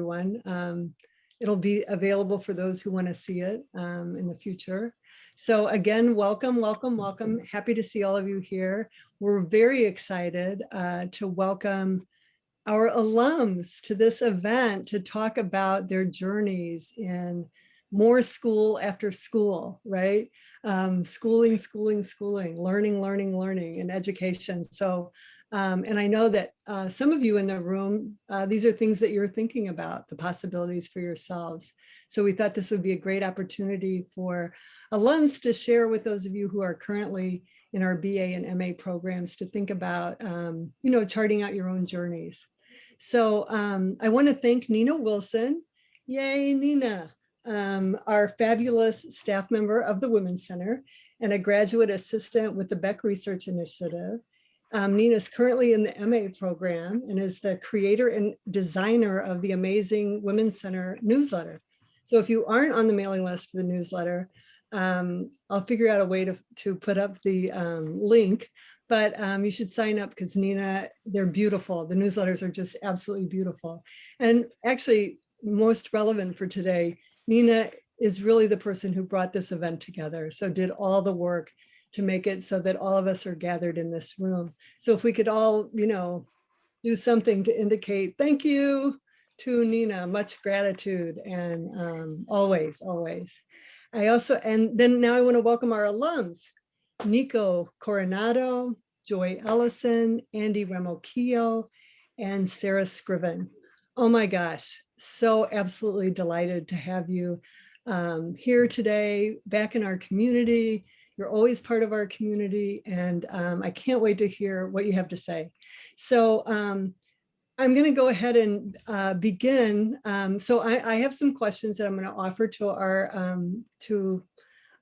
everyone. It'll be available for those who want to see it in the future. So again, welcome, welcome, welcome. Happy to see all of you here. We're very excited to welcome our alums to this event to talk about their journeys in more school after school, right? Schooling, learning, and education. So, and I know that some of you in the room, these are things that you're thinking about, the possibilities for yourselves. So we thought this would be a great opportunity for alums to share with those of you who are currently in our BA and MA programs to think about, charting out your own journeys. So I want to thank Nina Wilson. Yay, Nina. Our fabulous staff member of the Women's Center and a graduate assistant with the Beck Research Initiative. Nina is currently in the MA program and is the creator and designer of the amazing Women's Center newsletter. So if you aren't on the mailing list for the newsletter, I'll figure out a way to put up the link, but you should sign up because Nina, they're beautiful. The newsletters are just absolutely beautiful. And actually, most relevant for today, Nina is really the person who brought this event together. So did all the work to make it so that all of us are gathered in this room. So if we could all, do something to indicate thank you to Nina, much gratitude, and always. And then now I want to welcome our alums, Nico Coronado, Joy Ellison, Andy Remoquillo, and Sarah Scriven. Oh my gosh, so absolutely delighted to have you here today, back in our community. You're always part of our community, and I can't wait to hear what you have to say. So I'm going to go ahead and begin. So I have some questions that I'm going to offer to our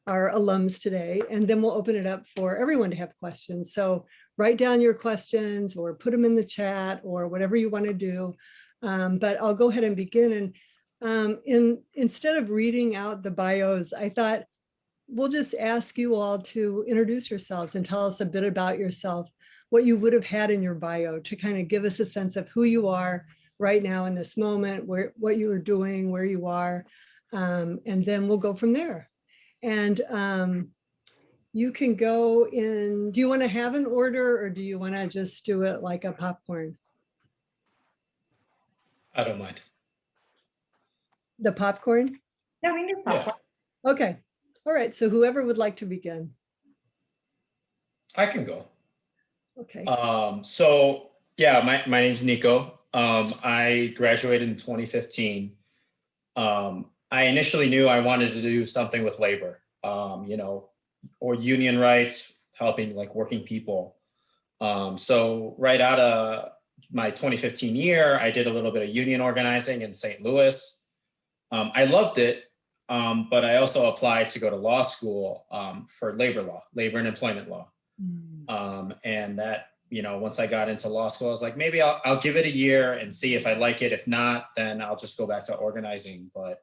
alums today, and then we'll open it up for everyone to have questions. So write down your questions or put them in the chat or whatever you want to do. But I'll go ahead and begin. And instead of reading out the bios, I thought we'll just ask you all to introduce yourselves and tell us a bit about yourself, what you would have had in your bio to kind of give us a sense of who you are right now in this moment, what you are doing, where you are, and then we'll go from there. And you can go in, do you want to have an order or do you want to just do it like a popcorn? I don't mind. The popcorn? No, we can do popcorn. Yeah. Okay. All right. So whoever would like to begin. I can go. Okay. So yeah, my name's Nico. I graduated in 2015. I initially knew I wanted to do something with labor, or union rights, helping like working people. So right out of my 2015 year, I did a little bit of union organizing in St. Louis. I loved it, but I also applied to go to law school for labor and employment law. And that, once I got into law school, I was like, maybe I'll give it a year and see if I like it. If not, then I'll just go back to organizing. But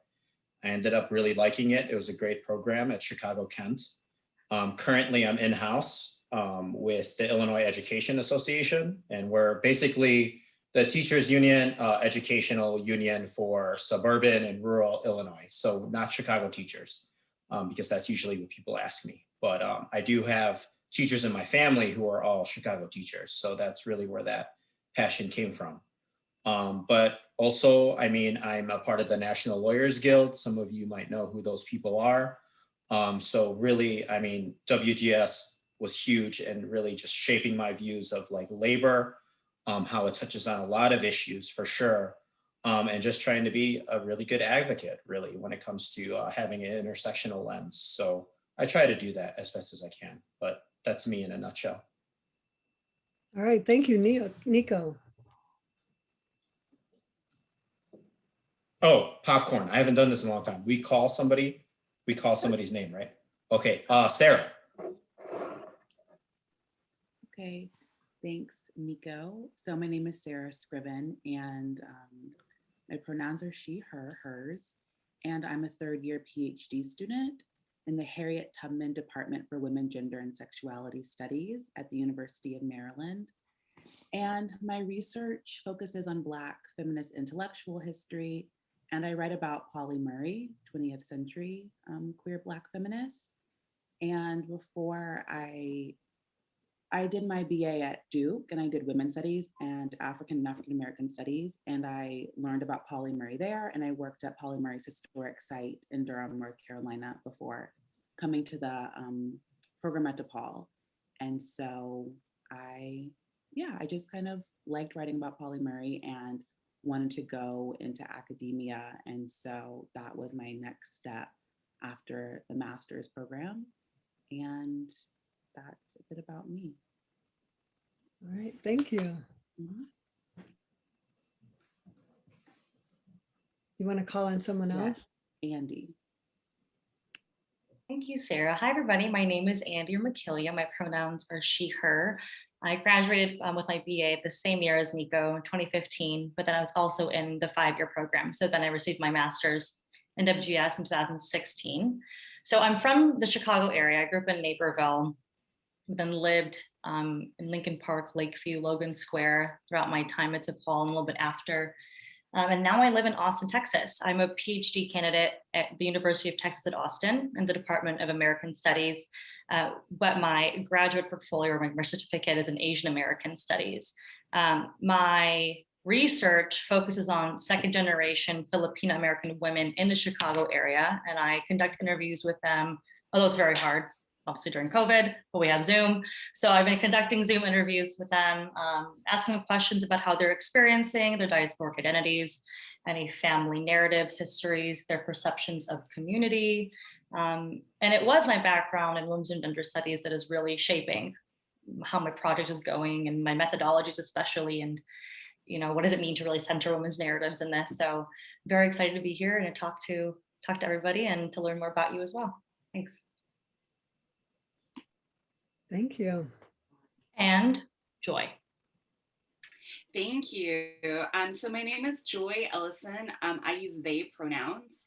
I ended up really liking it. It was a great program at Chicago Kent. Currently, I'm in-house with the Illinois Education Association, and we're basically the teachers union, educational union for suburban and rural Illinois. So not Chicago teachers, because that's usually what people ask me. But I do have teachers in my family who are all Chicago teachers. So that's really where that passion came from. But also, I'm a part of the National Lawyers Guild. Some of you might know who those people are. So really, WGS was huge and really just shaping my views of like labor, how it touches on a lot of issues for sure. And just trying to be a really good advocate, really, when it comes to having an intersectional lens. So I try to do that as best as I can, but that's me in a nutshell. All right, thank you, Nico. Oh, popcorn. I haven't done this in a long time. We call somebody's name, right? Okay, Sarah. Okay, thanks, Nico. So my name is Sarah Scriven, and my pronouns are she, her, hers, and I'm a third-year PhD student in the Harriet Tubman Department for Women, Gender, and Sexuality Studies at the University of Maryland. And my research focuses on Black feminist intellectual history, and I write about Polly Murray, 20th century queer Black feminist. And before I did my BA at Duke, and I did women's studies and African American studies, and I learned about Polly Murray there, and I worked at Polly Murray's historic site in Durham, North Carolina before coming to the program at DePaul. And so I just kind of liked writing about Polly Murray and wanted to go into academia. And so that was my next step after the master's program. And that's a bit about me. All right, thank you. Mhm. You want to call on someone else? Yes, Andy. Thank you, Sarah. Hi, everybody. My name is Andy McKillia. My pronouns are she, her. I graduated with my BA the same year as Nico, 2015, but then I was also in the 5-year program. So then I received my master's in WGS in 2016. So I'm from the Chicago area. I grew up in Naperville, then lived in Lincoln Park, Lakeview, Logan Square throughout my time at DePaul and a little bit after. And now I live in Austin, Texas. I'm a PhD candidate at the University of Texas at Austin in the Department of American Studies. But my graduate portfolio or my certificate is in Asian American Studies. My research focuses on second generation Filipino American women in the Chicago area. And I conduct interviews with them, although it's very hard, obviously during COVID, but we have Zoom. So I've been conducting Zoom interviews with them, asking them questions about how they're experiencing their diasporic identities, any family narratives, histories, their perceptions of community. And it was my background in women's and gender studies that is really shaping how my project is going and my methodologies especially, and what does it mean to really center women's narratives in this? So very excited to be here and to talk to everybody and to learn more about you as well. Thanks. Thank you. And Joy. Thank you. So my name is Joy Ellison. I use they pronouns.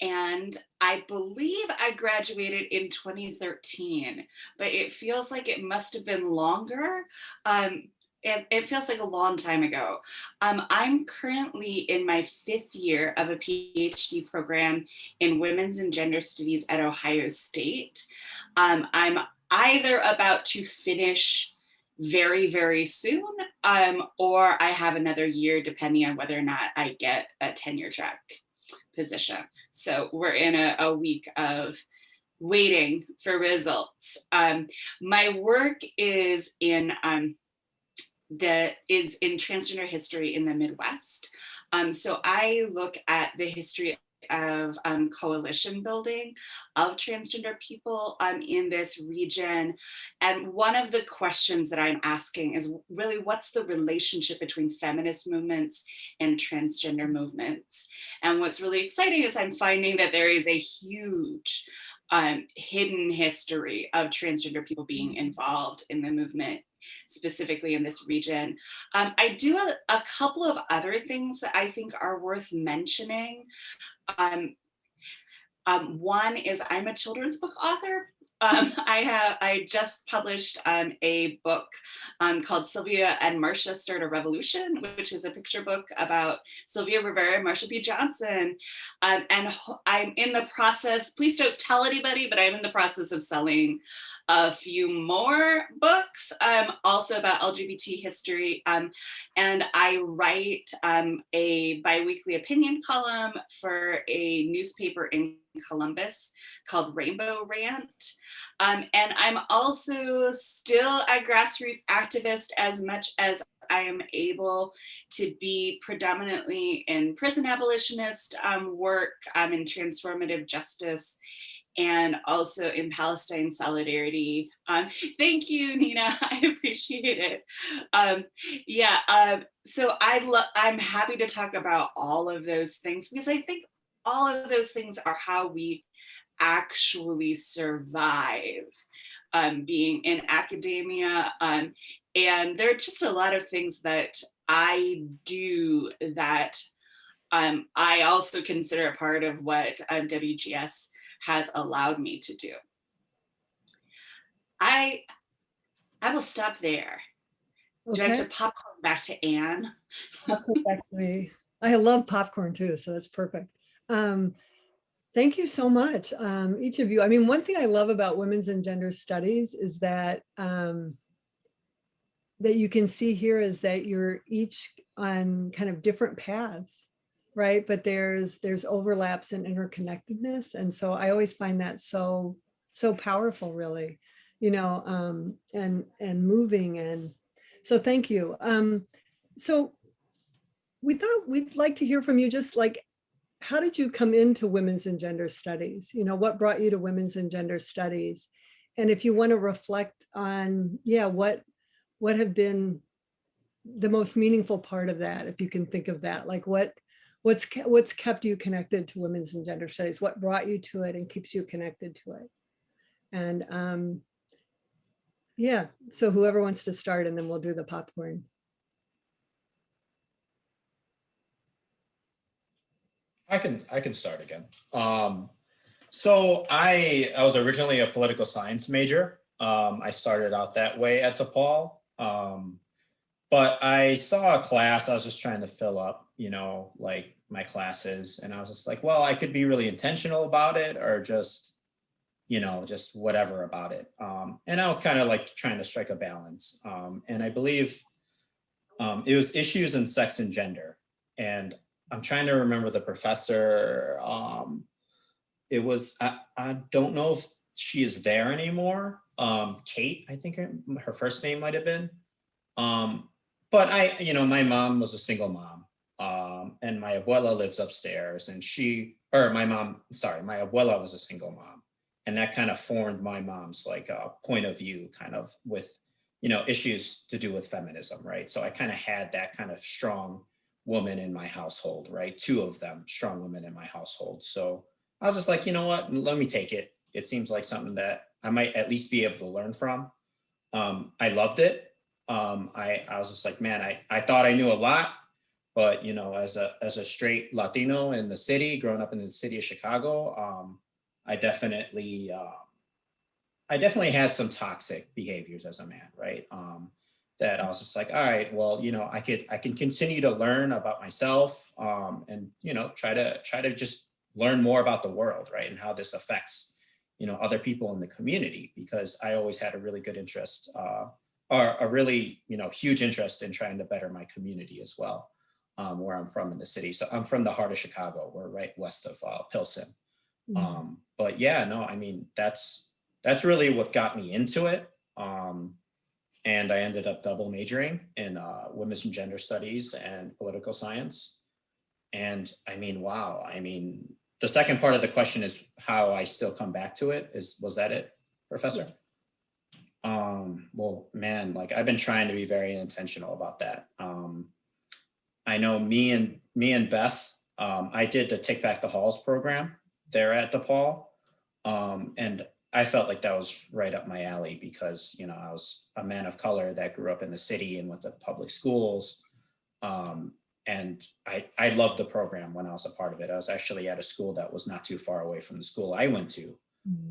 And I believe I graduated in 2013, but it feels like it must have been longer. It feels like a long time ago. I'm currently in my 5th year of a PhD program in women's and gender studies at Ohio State. I'm either about to finish very, very soon, or I have another year depending on whether or not I get a tenure track position. So we're in a week of waiting for results. My work is in transgender history in the Midwest. So I look at the history of coalition building of transgender people in this region. And one of the questions that I'm asking is really, what's the relationship between feminist movements and transgender movements? And what's really exciting is I'm finding that there is a huge hidden history of transgender people being involved in the movement, specifically in this region. I do a couple of other things that I think are worth mentioning. One is I'm a children's book author. I just published a book called Sylvia and Marcia Start a Revolution, which is a picture book about Sylvia Rivera and Marsha P. Johnson. And I'm in the process, please don't tell anybody, but I'm in the process of selling a few more books, also about LGBT history. And I write a biweekly opinion column for a newspaper in Columbus called Rainbow Rant. And I'm also still a grassroots activist as much as I am able to be predominantly in prison abolitionist work, in transformative justice, and also in Palestine solidarity. Thank you, Nina, I appreciate it. So I'm happy to talk about all of those things because I think all of those things are how we actually survive being in academia. And there are just a lot of things that I do that I also consider a part of what WGS has allowed me to do. I will stop there Do I have to Okay. popcorn back to Anne? Popcorn back to me. I love popcorn too, so that's perfect. Thank you so much, each of you. I mean, one thing I love about women's and gender studies is that that you can see here is that you're each on kind of different paths, right? But there's overlaps and interconnectedness, and so I always find that so powerful, really, you know, and moving, and so thank you. So we thought we'd like to hear from you, just like, how did you come into women's and gender studies? You know, what brought you to women's and gender studies? And if you want to reflect on, yeah, what have been the most meaningful part of that, if you can think of that, like what's kept you connected to women's and gender studies? What brought you to it and keeps you connected to it? And yeah, so whoever wants to start, and then we'll do the popcorn. I can start again. So I was originally a political science major. I started out that way at DePaul. But I saw a class, I was just trying to fill up, you know, like my classes. And I was just like, well, I could be really intentional about it, or just, you know, just whatever about it. And I was kind of like trying to strike a balance. And I believe it was issues in sex and gender. And I'm trying to remember the professor. It was, I don't know if she is there anymore. Kate, I think her first name might have been. But you know, my mom was a single mom, and my abuela lives upstairs, and my abuela was a single mom, and that kind of formed my mom's like point of view, kind of with, you know, issues to do with feminism, right? So I kind of had that kind of strong woman in my household, right? Two of them, strong women in my household. So I was just like, you know what, let me take it. It seems like something that I might at least be able to learn from. I loved it. I was just like, man, I thought I knew a lot, but you know, as a straight Latino in the city, growing up in the city of Chicago, I definitely had some toxic behaviors as a man, right? That I was just like, all right, well, you know, I can continue to learn about myself, and you know, try to just learn more about the world, right, and how this affects, you know, other people in the community, because I always had a really good interest. Or a really, you know, huge interest in trying to better my community as well, where I'm from in the city. So I'm from the heart of Chicago. We're right west of Pilsen. But yeah, no, I mean, that's really what got me into it. And I ended up double majoring in women's and gender studies and political science. And I mean, wow. I mean, the second part of the question is how I still come back to it. Was that it, Professor? Yeah. Well, man, like I've been trying to be very intentional about that. I know me and Beth, I did the Take Back the Halls program there at DePaul. And I felt like that was right up my alley because, you know, I was a man of color that grew up in the city and went to public schools. And I loved the program when I was a part of it. I was actually at a school that was not too far away from the school I went to,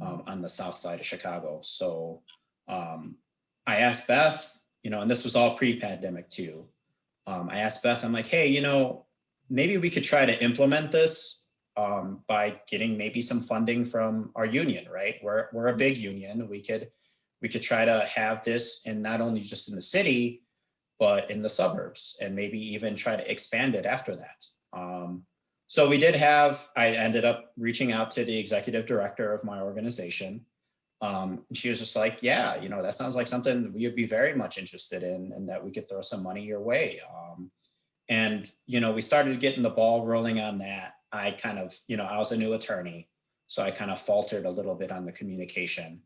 on the south side of Chicago. So I asked Beth, you know, and this was all pre-pandemic too. I asked Beth, I'm like, hey, you know, maybe we could try to implement this by getting maybe some funding from our union, right? We're a big union. We could try to have this, and not only just in the city, but in the suburbs, and maybe even try to expand it after that. So we did have, I ended up reaching out to the executive director of my organization. And she was just like, yeah, you know, that sounds like something we would be very much interested in, and that we could throw some money your way. And, you know, we started getting the ball rolling on that. I kind of, you know, I was a new attorney, so I kind of faltered a little bit on the communication.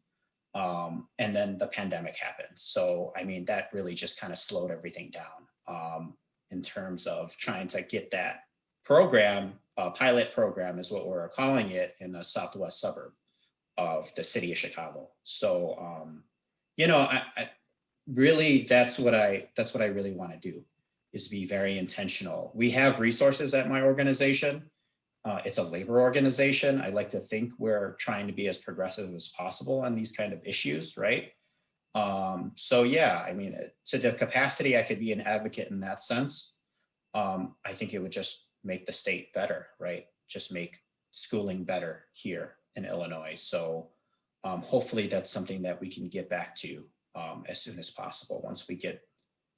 And then the pandemic happened. So, I mean, that really just kind of slowed everything down in terms of trying to get that program, pilot program is what we're calling it, in the southwest suburb of the city of Chicago. So, you know, I really, that's what I really want to do, is be very intentional. We have resources at my organization. It's a labor organization. I like to think we're trying to be as progressive as possible on these kind of issues, right? So yeah, I mean, to the capacity I could be an advocate in that sense, I think it would just make the state better, right? Just make schooling better here in Illinois. So hopefully that's something that we can get back to as soon as possible once we get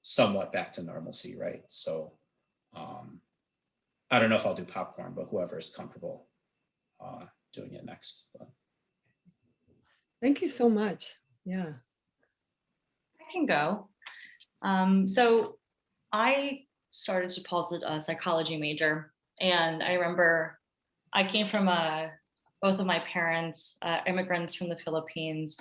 somewhat back to normalcy, right? So I don't know if I'll do popcorn, but whoever is comfortable doing it next. But. Thank you so much. Yeah. I can go. So I started to pursue a psychology major, and I remember I came from both of my parents, immigrants from the Philippines,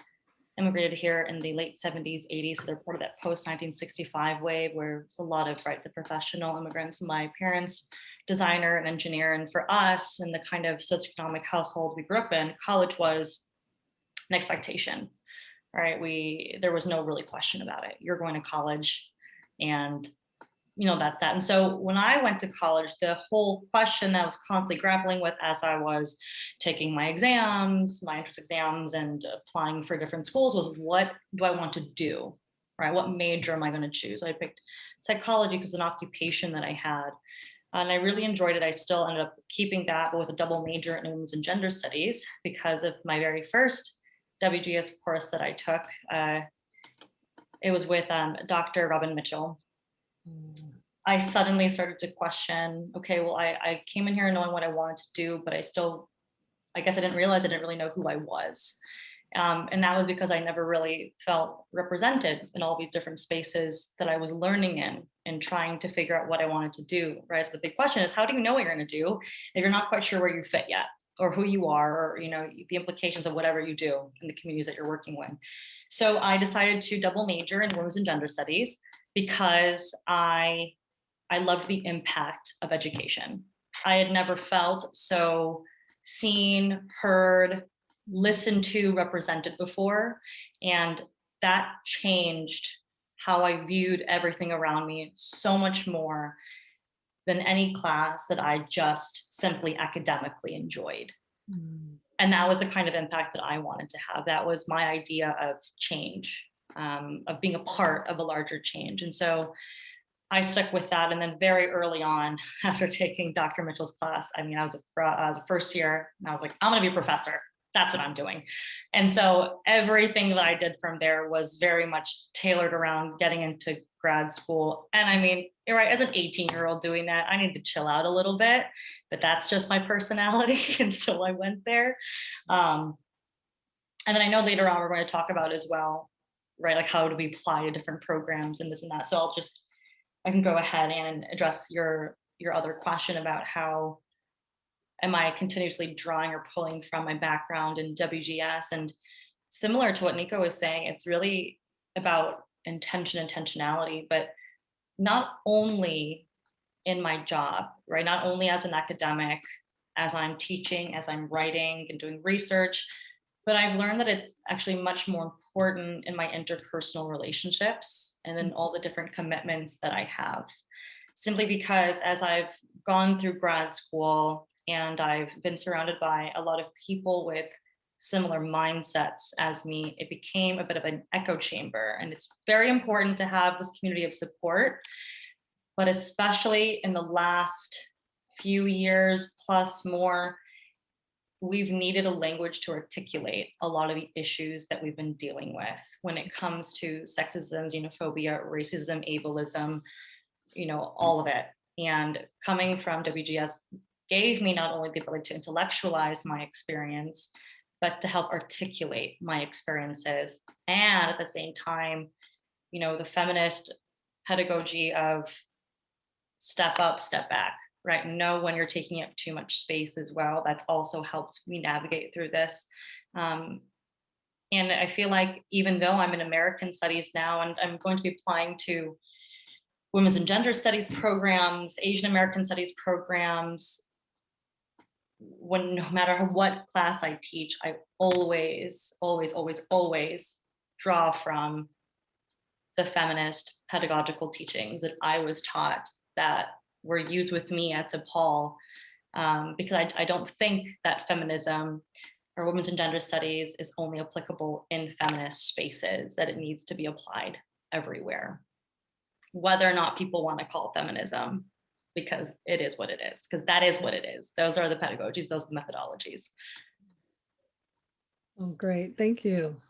immigrated here in the late 70s, 80s. So they're part of that post 1965 wave where it's a lot of the professional immigrants. My parents, designer and engineer, and for us in the kind of socioeconomic household we grew up in, college was an expectation. Right? There was no really question about it. You're going to college, and that's that. And so when I went to college, the whole question that I was constantly grappling with as I was taking my exams, my entrance exams, and applying for different schools was, what do I want to do? Right? What major am I going to choose? I picked psychology because it's an occupation that I had. And I really enjoyed it. I still ended up keeping that, but with a double major in women's and gender studies because of my very first WGS course that I took. It was with Dr. Robin Mitchell. I suddenly started to question, okay, well, I came in here knowing what I wanted to do, but I guess I didn't realize I didn't really know who I was. And that was because I never really felt represented in all these different spaces that I was learning in and trying to figure out what I wanted to do, right? So the big question is, how do you know what you're going to do if you're not quite sure where you fit yet, or who you are, or the implications of whatever you do in the communities that you're working with? So I decided to double major in women's and gender studies because I loved the impact of education. I had never felt so seen, heard, listened to, represented before. And that changed how I viewed everything around me so much more than any class that I just simply academically enjoyed. And that was the kind of impact that I wanted to have. That was my idea of change, of being a part of a larger change. And so I stuck with that. And then very early on, after taking Dr. Mitchell's class, I was a first year, and I was like, I'm going to be a professor. That's what I'm doing. And so everything that I did from there was very much tailored around getting into grad school. And you're right, as an 18-year-old doing that, I need to chill out a little bit, but that's just my personality. And so I went there. And then I know later on we're going to talk about as well, right? Like, how do we apply to different programs and this and that. So I can go ahead and address your other question about how am I continuously drawing or pulling from my background in WGS. And similar to what Nico was saying, it's really about intentionality, but not only in my job, right? Not only as an academic, as I'm teaching, as I'm writing and doing research, but I've learned that it's actually much more important in my interpersonal relationships and in all the different commitments that I have. Simply because as I've gone through grad school and I've been surrounded by a lot of people with similar mindsets as me, it became a bit of an echo chamber. And it's very important to have this community of support, but especially in the last few years plus more, we've needed a language to articulate a lot of the issues that we've been dealing with when it comes to sexism, xenophobia, racism, ableism, all of it. And coming from WGS gave me not only the ability to intellectualize my experience, but to help articulate my experiences. And at the same time, the feminist pedagogy of step up, step back, right? Know when you're taking up too much space as well. That's also helped me navigate through this. And I feel like even though I'm in American studies now, and I'm going to be applying to women's and gender studies programs, Asian American studies programs, no matter what class I teach, I always draw from the feminist pedagogical teachings that I was taught that were used with me at DePaul, because I don't think that feminism or women's and gender studies is only applicable in feminist spaces, that it needs to be applied everywhere, whether or not people want to call it feminism, because it is what it is, because that is what it is. Those are the pedagogies, those are the methodologies. Oh, great. Thank you.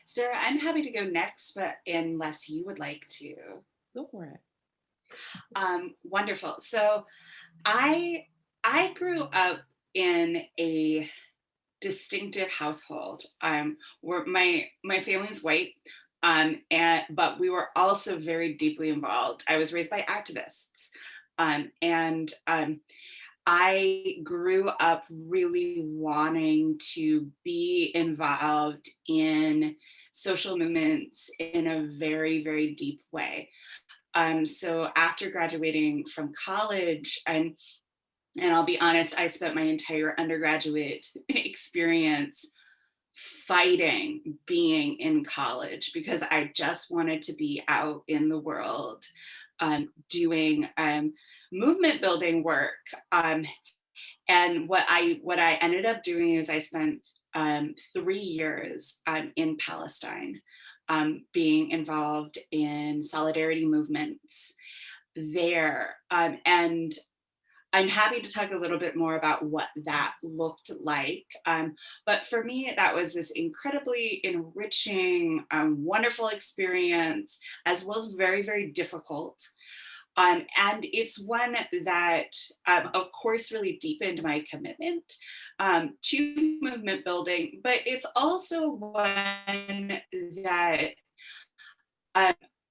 Sarah, I'm happy to go next, but unless you would like to. Go for it. Wonderful. So I grew up in a distinctive household where my family's white, but we were also very deeply involved. I was raised by activists, and I grew up really wanting to be involved in social movements in a very, very deep way. So after graduating from college, and I'll be honest, I spent my entire undergraduate experience fighting being in college because I just wanted to be out in the world doing movement building work. And what I ended up doing is I spent 3 years in Palestine, being involved in solidarity movements there. And I'm happy to talk a little bit more about what that looked like. But for me, that was this incredibly enriching, wonderful experience, as well as very, very difficult. And it's one that, of course, really deepened my commitment to movement building, but it's also one that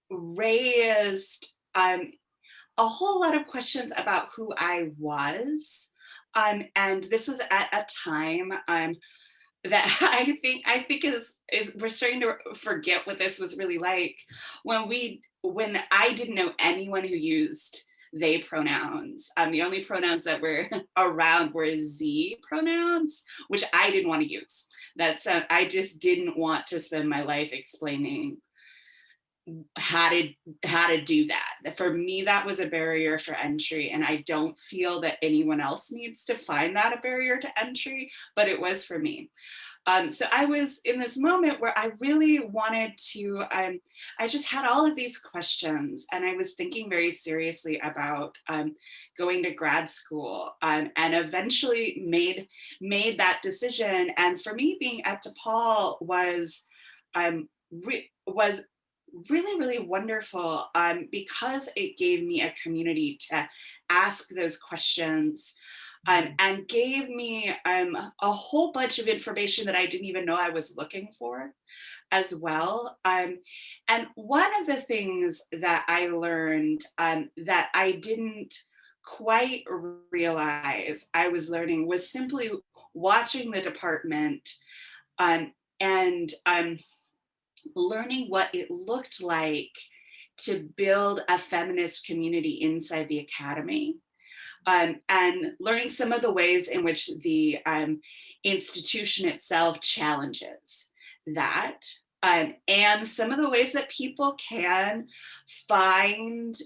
raised a whole lot of questions about who I was. And this was at a time that I think is we're starting to forget what this was really like when I didn't know anyone who used they pronouns. The only pronouns that were around were Z pronouns, which I didn't want to use. I just didn't want to spend my life explaining how to do that. For me, that was a barrier for entry, and I don't feel that anyone else needs to find that a barrier to entry, but it was for me. So I was in this moment where I really wanted to, I just had all of these questions, and I was thinking very seriously about going to grad school, and eventually made that decision. And for me, being at DePaul was really, really wonderful, because it gave me a community to ask those questions, and gave me a whole bunch of information that I didn't even know I was looking for as well. And one of the things that I learned that I didn't quite realize I was learning was simply watching the department, and learning what it looked like to build a feminist community inside the academy, and learning some of the ways in which the institution itself challenges that, and some of the ways that people can find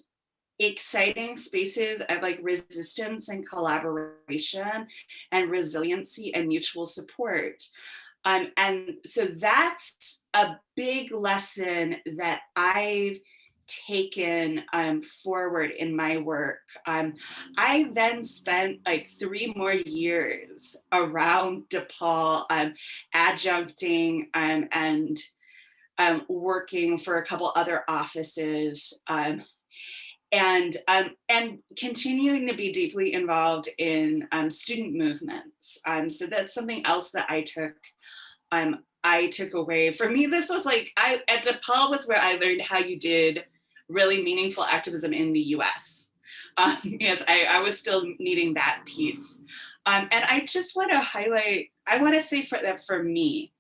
exciting spaces of like resistance and collaboration and resiliency and mutual support. And so that's a big lesson that I've taken forward in my work. I then spent like 3 more years around DePaul, adjuncting and working for a couple other offices, and continuing to be deeply involved in student movements. So that's something else that I took away. For me, this was like, at DePaul was where I learned how you did really meaningful activism in the US. Yes, I was still needing that piece. And I just want to highlight, I want to say that for me,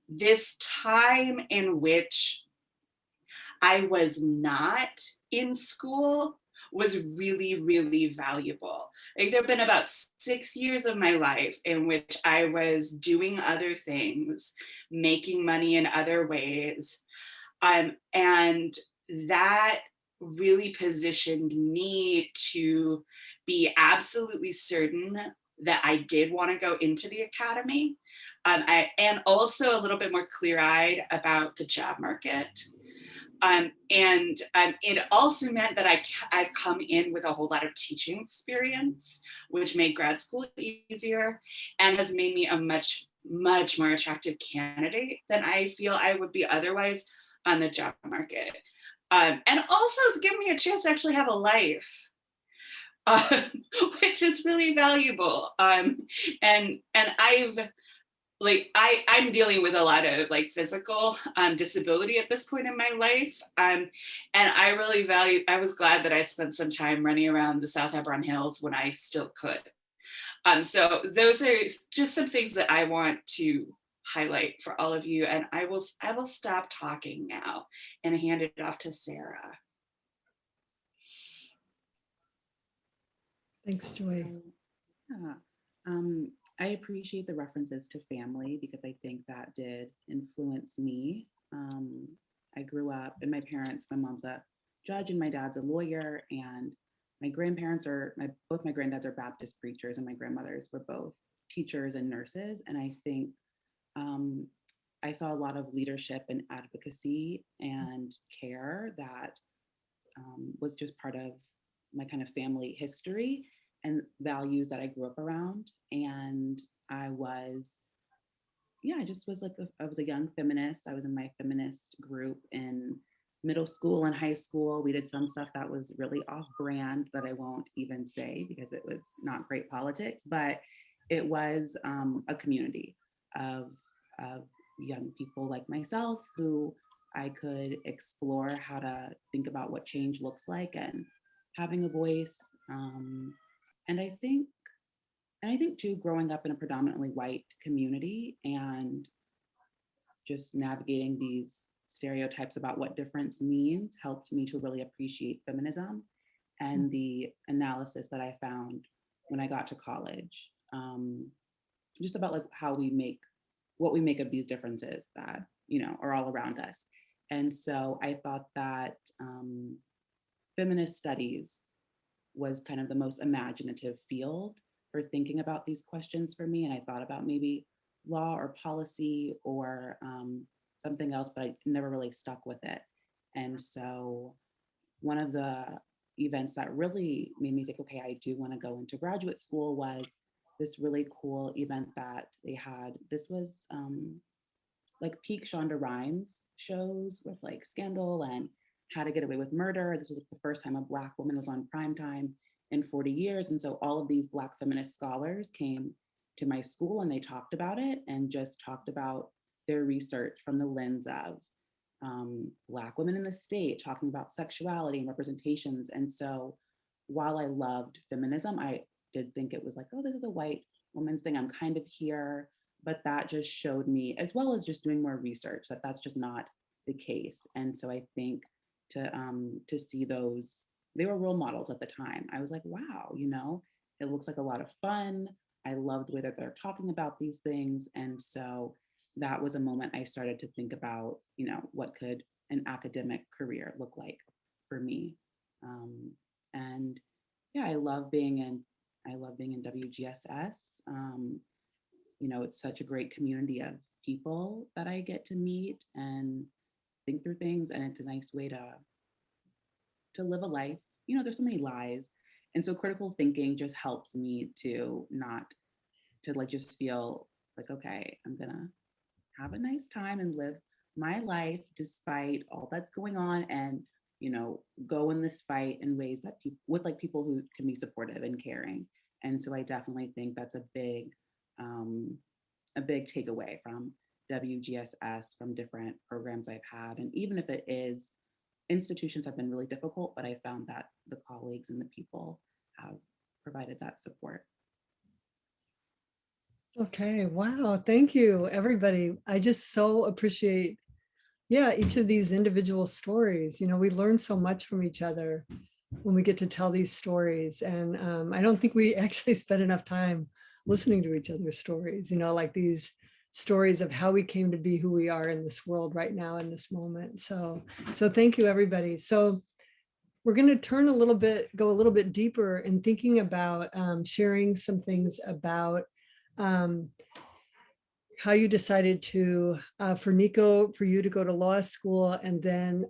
this time in which I was not in school was really, really valuable. Like, there have been about 6 years of my life in which I was doing other things, making money in other ways. And that really positioned me to be absolutely certain that I did want to go into the academy. And also a little bit more clear-eyed about the job market. And it also meant that I'd come in with a whole lot of teaching experience, which made grad school easier and has made me a much more attractive candidate than I feel I would be otherwise on the job market. And also it's given me a chance to actually have a life, which is really valuable. And I'm dealing with a lot of like physical disability at this point in my life. And I was glad that I spent some time running around the South Hebron Hills when I still could. So those are just some things that I want to highlight for all of you. And I will stop talking now and hand it off to Sarah. Thanks, Joy. Yeah. I appreciate the references to family because I think that did influence me. I grew up, and my mom's a judge and my dad's a lawyer, and my grandparents both my granddads are Baptist preachers, and my grandmothers were both teachers and nurses. And I think I saw a lot of leadership and advocacy and care that was just part of my kind of family history and values that I grew up around. And I was a young feminist. I was in my feminist group in middle school and high school. We did some stuff that was really off brand that I won't even say because it was not great politics, but it was a community of young people like myself who I could explore how to think about what change looks like and having a voice. And I think too, growing up in a predominantly white community and just navigating these stereotypes about what difference means helped me to really appreciate feminism and the analysis that I found when I got to college, just about like what we make of these differences that, are all around us. And so I thought that feminist studies was kind of the most imaginative field for thinking about these questions for me. And I thought about maybe law or policy or something else, but I never really stuck with it. And so one of the events that really made me think, okay, I do want to go into graduate school was this really cool event that they had. This was like peak Shonda Rhimes shows with like Scandal and How to Get Away with Murder. This was like the first time a Black woman was on primetime in 40 years. And so all of these Black feminist scholars came to my school and they talked about it and just talked about their research from the lens of Black women in the state, talking about sexuality and representations. And so while I loved feminism, I did think it was like, oh, this is a white woman's thing. I'm kind of here. But that just showed me, as well as just doing more research, that that's just not the case. And so I think to see those, they were role models at the time. I was like, wow, it looks like a lot of fun. I loved the way that they're talking about these things. And so that was a moment I started to think about, what could an academic career look like for me. And yeah, I love being in WGSS. It's such a great community of people that I get to meet and think through things. And it's a nice way to live a life. There's so many lies. And so critical thinking just helps me to not to like just feel like, okay, I'm gonna have a nice time and live my life despite all that's going on and, go in this fight in ways that people who can be supportive and caring. And so I definitely think that's a big takeaway from WGSS, from different programs I've had. And even if it is, institutions have been really difficult, but I found that the colleagues and the people have provided that support. Okay, wow, thank you, everybody. I just so appreciate, each of these individual stories. We learn so much from each other when we get to tell these stories. And I don't think we actually spend enough time listening to each other's stories, like these stories of how we came to be who we are in this world right now in this moment. So thank you, everybody. So we're going to go a little bit deeper in thinking about sharing some things about how you decided to, for Nico, for you to go to law school, and then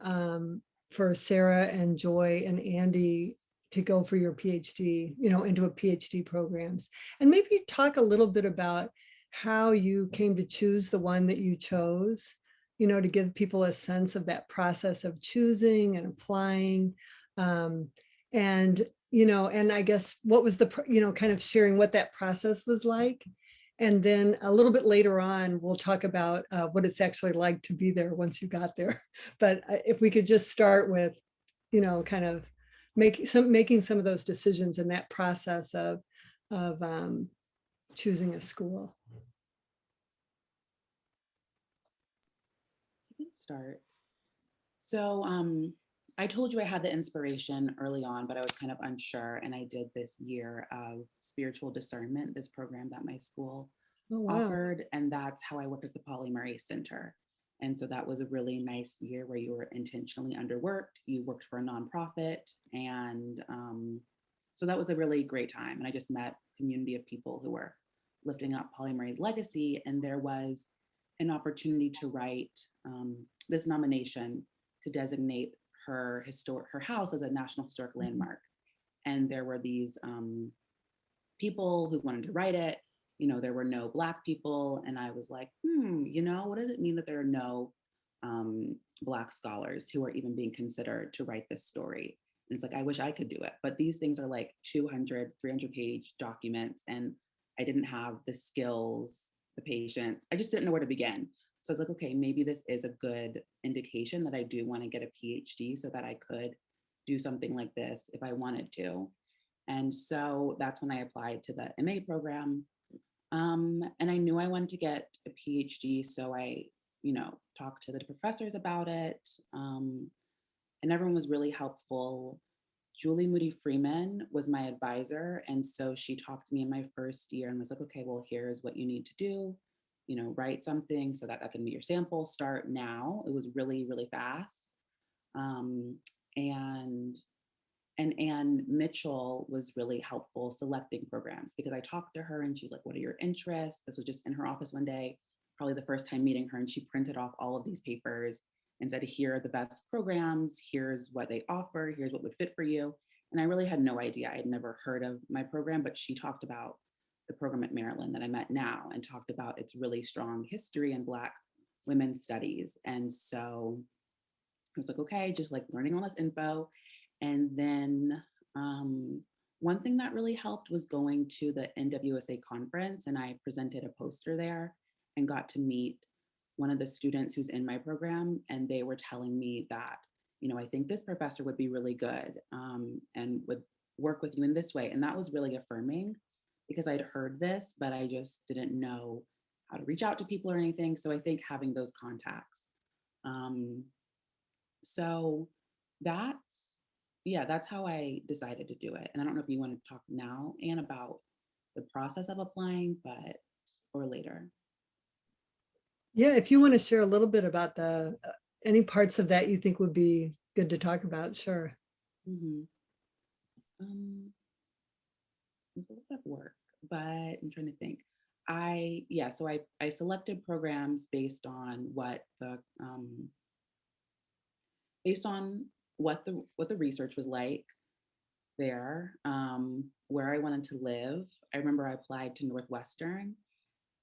for Sarah and Joy and Andy to go for your PhD, into a PhD programs. And maybe talk a little bit about how you came to choose the one that you chose, to give people a sense of that process of choosing and applying. And I guess what was kind of sharing what that process was like. And then a little bit later on, we'll talk about what it's actually like to be there once you got there. But if we could just start with, kind of making some of those decisions in that process of choosing a school. I can start. So I told you I had the inspiration early on, but I was kind of unsure. And I did this year of spiritual discernment, this program that my school Oh, wow. offered. And that's how I worked at the Pauli Murray Center. And so that was a really nice year where you were intentionally underworked. You worked for a nonprofit. And so that was a really great time. And I just met a community of people who were lifting up Pauli Murray's legacy. And there was an opportunity to write this nomination to designate her house as a National Historic Landmark. And there were these people who wanted to write it. There were no Black people. And I was like, what does it mean that there are no Black scholars who are even being considered to write this story? And it's like, I wish I could do it. But these things are like 200, 300-page documents. And I didn't have the skills, the patience. I just didn't know where to begin. So I was like, okay, maybe this is a good indication that I do want to get a PhD so that I could do something like this if I wanted to. And so that's when I applied to the MA program. And I knew I wanted to get a PhD. So I, talked to the professors about it. And everyone was really helpful. Julie Moody Freeman was my advisor. And so she talked to me in my first year and was like, okay, well, here's what you need to do. Write something so that can be your sample. Start now. It was really, really fast. And Ann Mitchell was really helpful selecting programs because I talked to her and she's like, what are your interests? This was just in her office one day, probably the first time meeting her. And she printed off all of these papers and said, here are the best programs. Here's what they offer. Here's what would fit for you. And I really had no idea. I had never heard of my program, but she talked about the program at Maryland that I'm at now and talked about its really strong history in Black women's studies. And so I was like, okay, just like learning all this info. And then one thing that really helped was going to the NWSA conference, and I presented a poster there and got to meet one of the students who's in my program. And they were telling me that, I think this professor would be really good and would work with you in this way. And that was really affirming because I'd heard this, but I just didn't know how to reach out to people or anything. So I think having those contacts. So that's how I decided to do it. And I don't know if you want to talk now, Anne, about the process of applying, or later. Yeah, if you want to share a little bit about any parts of that you think would be good to talk about, sure. Mm-hmm. It's a lot of work, but I'm trying to think. So I selected programs based on what the research was like there, where I wanted to live. I remember I applied to Northwestern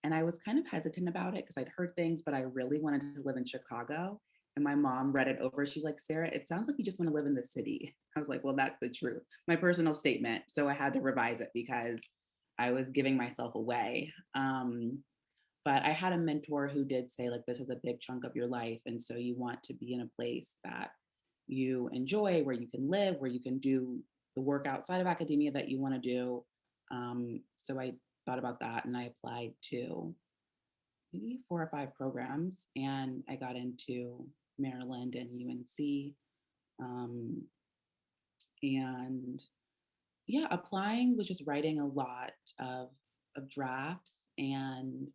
and I was kind of hesitant about it because I'd heard things, but I really wanted to live in Chicago. And my mom read it over. She's like, Sarah, it sounds like you just want to live in the city. I was like, well, that's the truth. My personal statement. So I had to revise it because I was giving myself away. But I had a mentor who did say, like, this is a big chunk of your life. And so you want to be in a place that you enjoy, where you can live, where you can do the work outside of academia that you want to do. So I thought about that and I applied to maybe 4 or 5 programs and I got into Maryland and UNC. And yeah, applying was just writing a lot of drafts and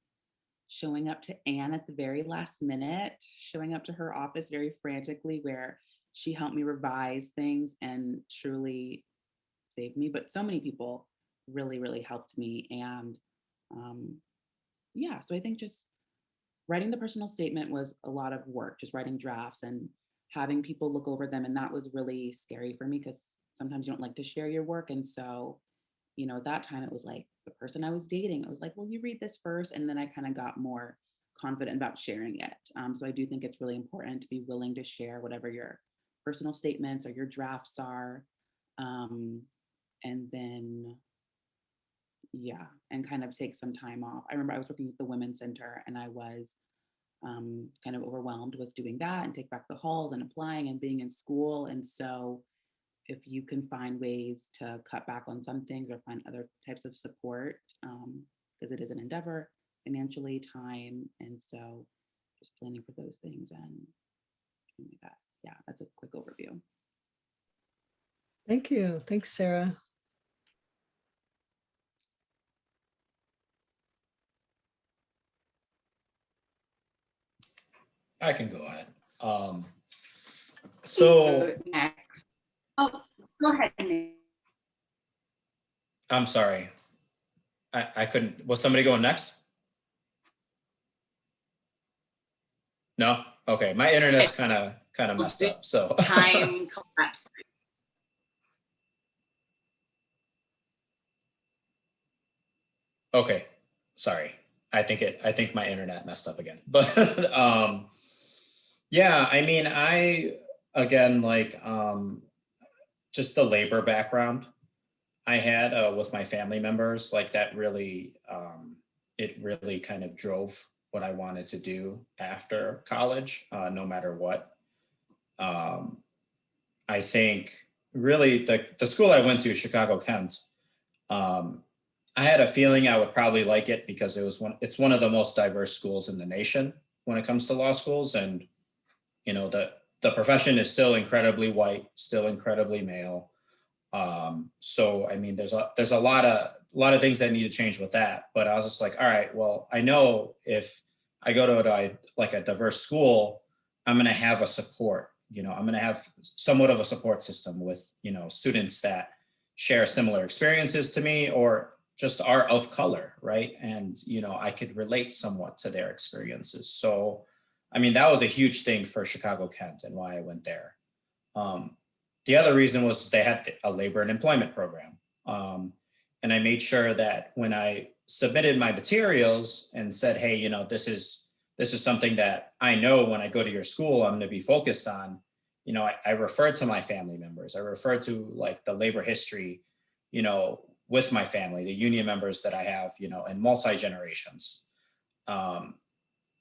showing up to Anne at the very last minute, showing up to her office very frantically where she helped me revise things and truly saved me. But so many people really, really helped me. And yeah, so I think just writing the personal statement was a lot of work, just writing drafts and having people look over them. And that was really scary for me because sometimes you don't like to share your work. And so, at that time it was like the person I was dating, I was like, well, you read this first. And then I kind of got more confident about sharing it. So I do think it's really important to be willing to share whatever your personal statements or your drafts are. And then, yeah, and kind of take some time off. I remember I was working with the Women's Center and I was kind of overwhelmed with doing that and take back the halls and applying and being in school. And so if you can find ways to cut back on some things or find other types of support, because it is an endeavor, financially, time. And so just planning for those things and doing my best. Yeah, that's a quick overview. Thank you. Thanks, Sarah. I can go ahead. So Next. Oh, go ahead, Nick. I'm sorry. I couldn't, was somebody going next? No? Okay, my internet's kind of messed up, so. Time collapse. Okay, sorry. I think my internet messed up again. But yeah, I mean, again, like just the labor background I had with my family members, like that really, it really kind of drove what I wanted to do after college, no matter what. I think really the school I went to, Chicago Kent, I had a feeling I would probably like it because it's one of the most diverse schools in the nation when it comes to law schools. And, the profession is still incredibly white, still incredibly male. So, I mean, there's a lot of things that need to change with that. But I was just like, all right, well, I know if I go to a diverse school, I'm going to have a support, I'm going to have somewhat of a support system with, students that share similar experiences to me or just are of color, right? And, I could relate somewhat to their experiences. So, I mean, that was a huge thing for Chicago Kent and why I went there. The other reason was they had a labor and employment program. And I made sure that when I submitted my materials and said, hey, this is something that I know when I go to your school, I'm going to be focused on, I referred to my family members. I referred to like the labor history, with my family, the union members that I have, and multi-generations.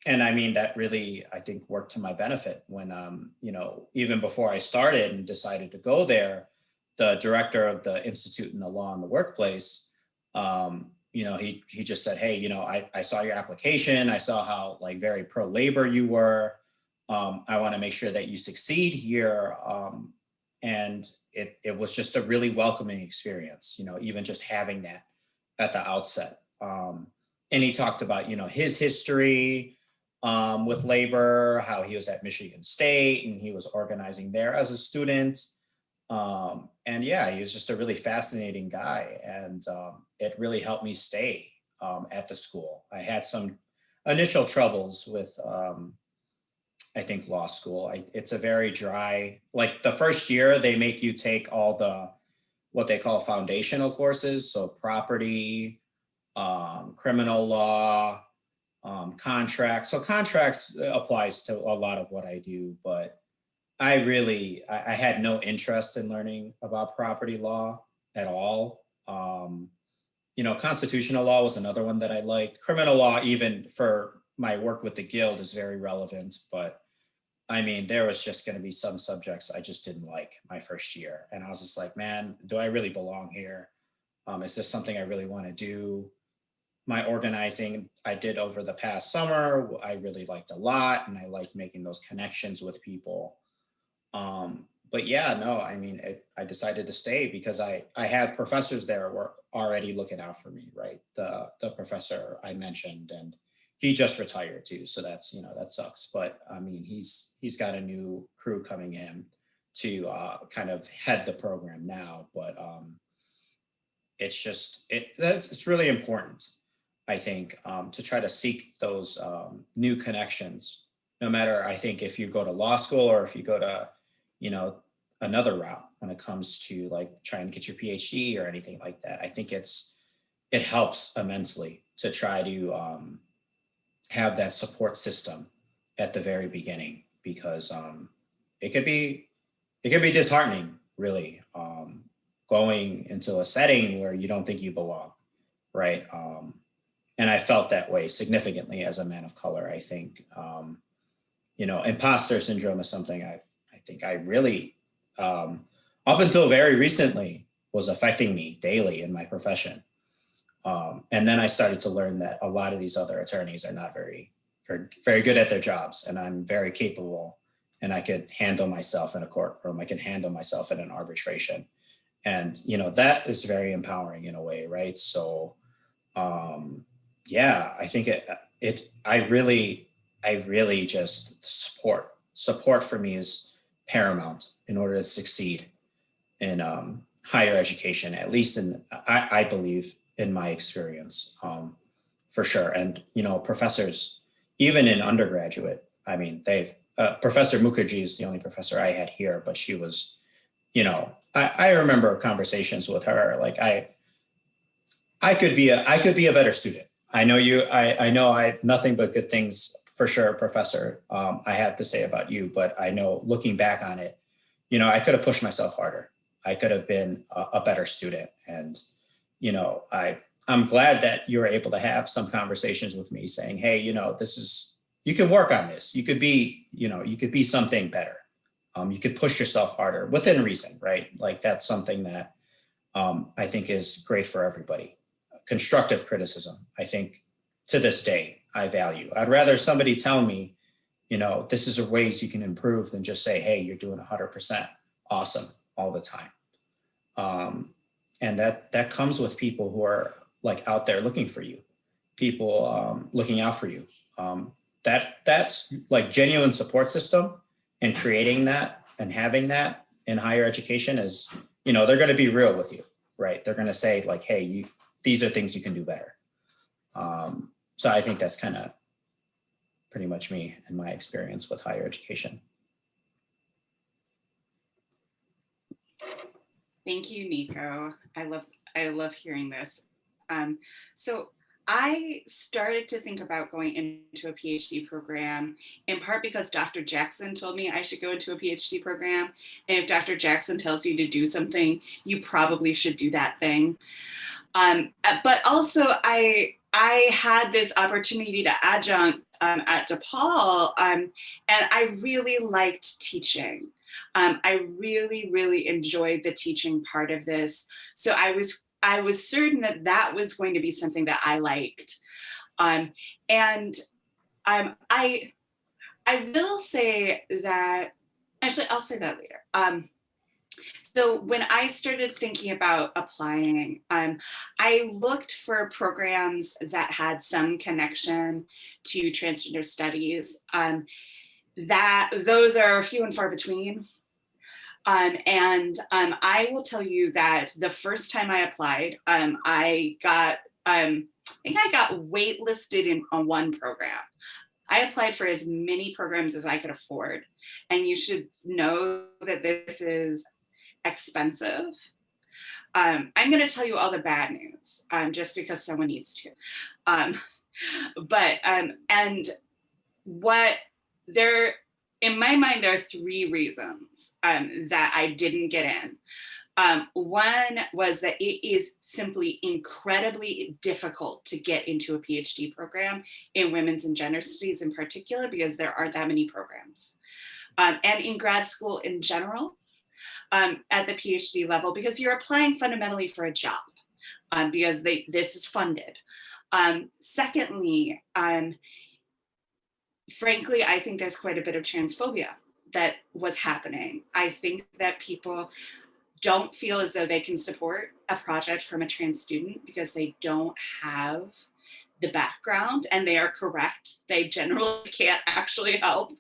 And I mean, that really, I think, worked to my benefit when, even before I started and decided to go there, the director of the Institute in the Law in the Workplace, he just said, hey, I saw your application. I saw how like very pro-labor you were. I want to make sure that you succeed here. And it was just a really welcoming experience, even just having that at the outset. And he talked about, his history with labor, how he was at Michigan State and he was organizing there as a student. And yeah, he was just a really fascinating guy. And it really helped me stay at the school. I had some initial troubles with, I think, law school. It's a very dry, like the first year they make you take all what they call foundational courses. So property, criminal law, contracts. So contracts applies to a lot of what I do, but I had no interest in learning about property law at all. Constitutional law was another one that I liked. Criminal law, even for my work with the Guild, is very relevant, but I mean, there was just going to be some subjects I just didn't like my first year. And I was just like, man, do I really belong here? Is this something I really want to do? My organizing I did over the past summer, I really liked a lot, and I liked making those connections with people. But yeah, no, I mean, I decided to stay because I had professors there who were already looking out for me, right? The professor I mentioned, and he just retired too, so that's that sucks. But I mean, he's got a new crew coming in, to kind of head the program now, but it's really important, I think, to try to seek those new connections, no matter, I think, if you go to law school or if you go to, another route when it comes to like trying to get your PhD or anything like that. I think it helps immensely to try to have that support system at the very beginning, because it could be disheartening, really, going into a setting where you don't think you belong, right? And I felt that way significantly as a man of color. I think, imposter syndrome is something I think I really, up until very recently, was affecting me daily in my profession. And then I started to learn that a lot of these other attorneys are not very, very, very good at their jobs, and I'm very capable, and I could handle myself in a courtroom. I can handle myself in an arbitration. And, that is very empowering in a way, right? So, I think I really just support for me is paramount in order to succeed in higher education, at least I believe, in my experience, for sure. And, professors, even in undergraduate, I mean, Professor Mukherjee is the only professor I had here, but she was, I remember conversations with her. Like I could be a better student. I know I have nothing but good things for sure, Professor, I have to say about you, but I know, looking back on it, I could have pushed myself harder. I could have been a better student. And, I'm glad that you were able to have some conversations with me saying, hey, you can work on this. You could be something better. You could push yourself harder within reason, right? Like that's something that I think is great for everybody. Constructive criticism, I think, to this day, I value. I'd rather somebody tell me, this is ways you can improve, than just say, hey, you're doing 100% awesome all the time. And that comes with people who are like out there looking for you, people looking out for you. That's like genuine support system, and creating that and having that in higher education is, they're going to be real with you, right? They're going to say like, hey, these are things you can do better. So I think that's kind of pretty much me and my experience with higher education. Thank you, Nico. I love hearing this. So I started to think about going into a PhD program in part because Dr. Jackson told me I should go into a PhD program. And if Dr. Jackson tells you to do something, you probably should do that thing. But also I had this opportunity to adjunct at DePaul, and I really liked teaching. I really, really enjoyed the teaching part of this. So I was certain that was going to be something that I liked. And I will say that, actually, I'll say that later. So when I started thinking about applying, I looked for programs that had some connection to transgender studies. Those are few and far between. And I will tell you that the first time I applied, I think I got waitlisted on one program. I applied for as many programs as I could afford. And you should know that this is expensive. I'm going to tell you all the bad news, just because someone needs to. In my mind, there are three reasons that I didn't get in. One was that it is simply incredibly difficult to get into a PhD program in women's and gender studies in particular, because there aren't that many programs. And in grad school in general, at the PhD level, because you're applying fundamentally for a job, because this is funded. Secondly, frankly, I think there's quite a bit of transphobia that was happening. I think that people don't feel as though they can support a project from a trans student because they don't have the background, and they are correct. They generally can't actually help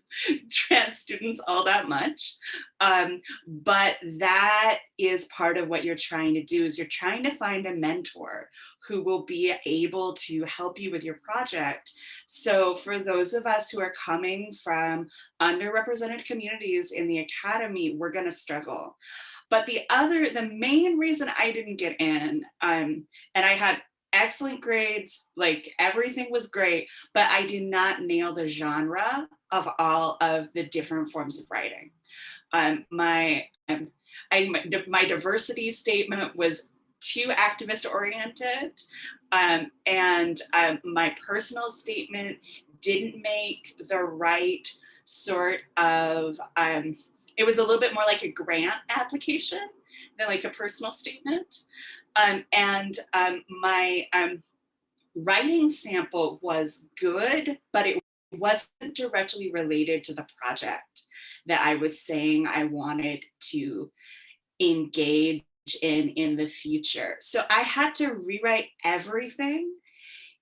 trans students all that much. But that is part of what you're trying to do, is you're trying to find a mentor who will be able to help you with your project. So for those of us who are coming from underrepresented communities in the academy, we're going to struggle. But the main reason I didn't get in, and I had excellent grades, like everything was great, but I did not nail the genre of all of the different forms of writing. My diversity statement was too activist oriented, and my personal statement didn't make the right sort of, it was a little bit more like a grant application than like a personal statement. My writing sample was good, but it wasn't directly related to the project that I was saying I wanted to engage in the future. So I had to rewrite everything.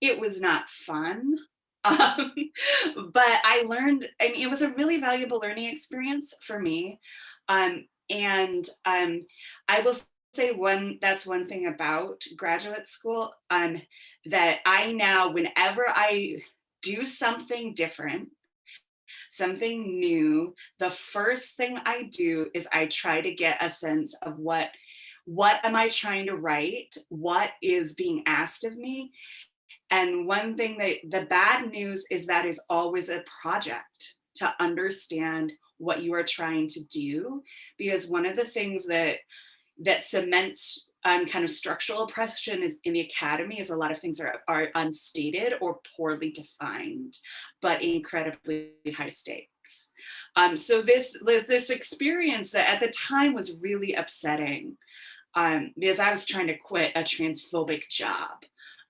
It was not fun. But I learned, I mean, it was a really valuable learning experience for me. I will say that's one thing about graduate school, that I now, whenever I do something different, something new, the first thing I do is I try to get a sense of what am I trying to write? What is being asked of me? And one thing the bad news is that is always a project to understand what you are trying to do, because one of the things that cements kind of structural oppression is in the academy is a lot of things are unstated or poorly defined, but incredibly high stakes. So this experience that at the time was really upsetting, because I was trying to quit a transphobic job.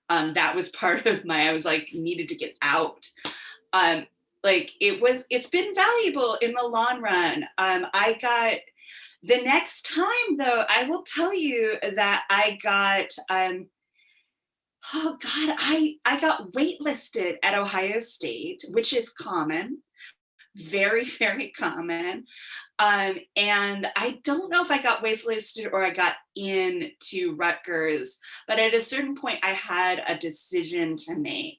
That was part of I was like, needed to get out. It's been valuable in the long run. The next time though, I will tell you that I got, I got waitlisted at Ohio State, which is common, very, very common. And I don't know if I got waitlisted or I got into Rutgers, but at a certain point I had a decision to make.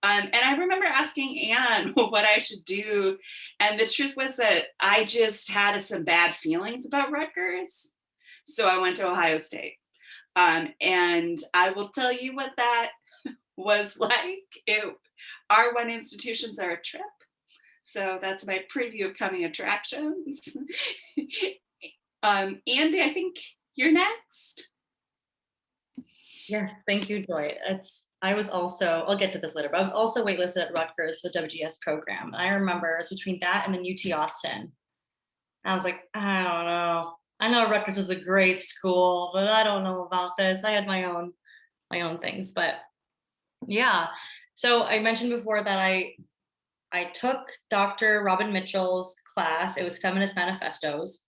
And I remember asking Anne what I should do. And the truth was that I just had some bad feelings about Rutgers. So I went to Ohio State. And I will tell you what that was like. R1 institutions are a trip. So that's my preview of coming attractions. Andy, I think you're next. Yes, thank you, Joy. I was also, I'll get to this later, but I was also waitlisted at Rutgers for the WGS program. I remember it was between that and then UT Austin. I was like, I don't know. I know Rutgers is a great school, but I don't know about this. I had my own things, but yeah. So I mentioned before that I took Dr. Robin Mitchell's class. It was Feminist Manifestos.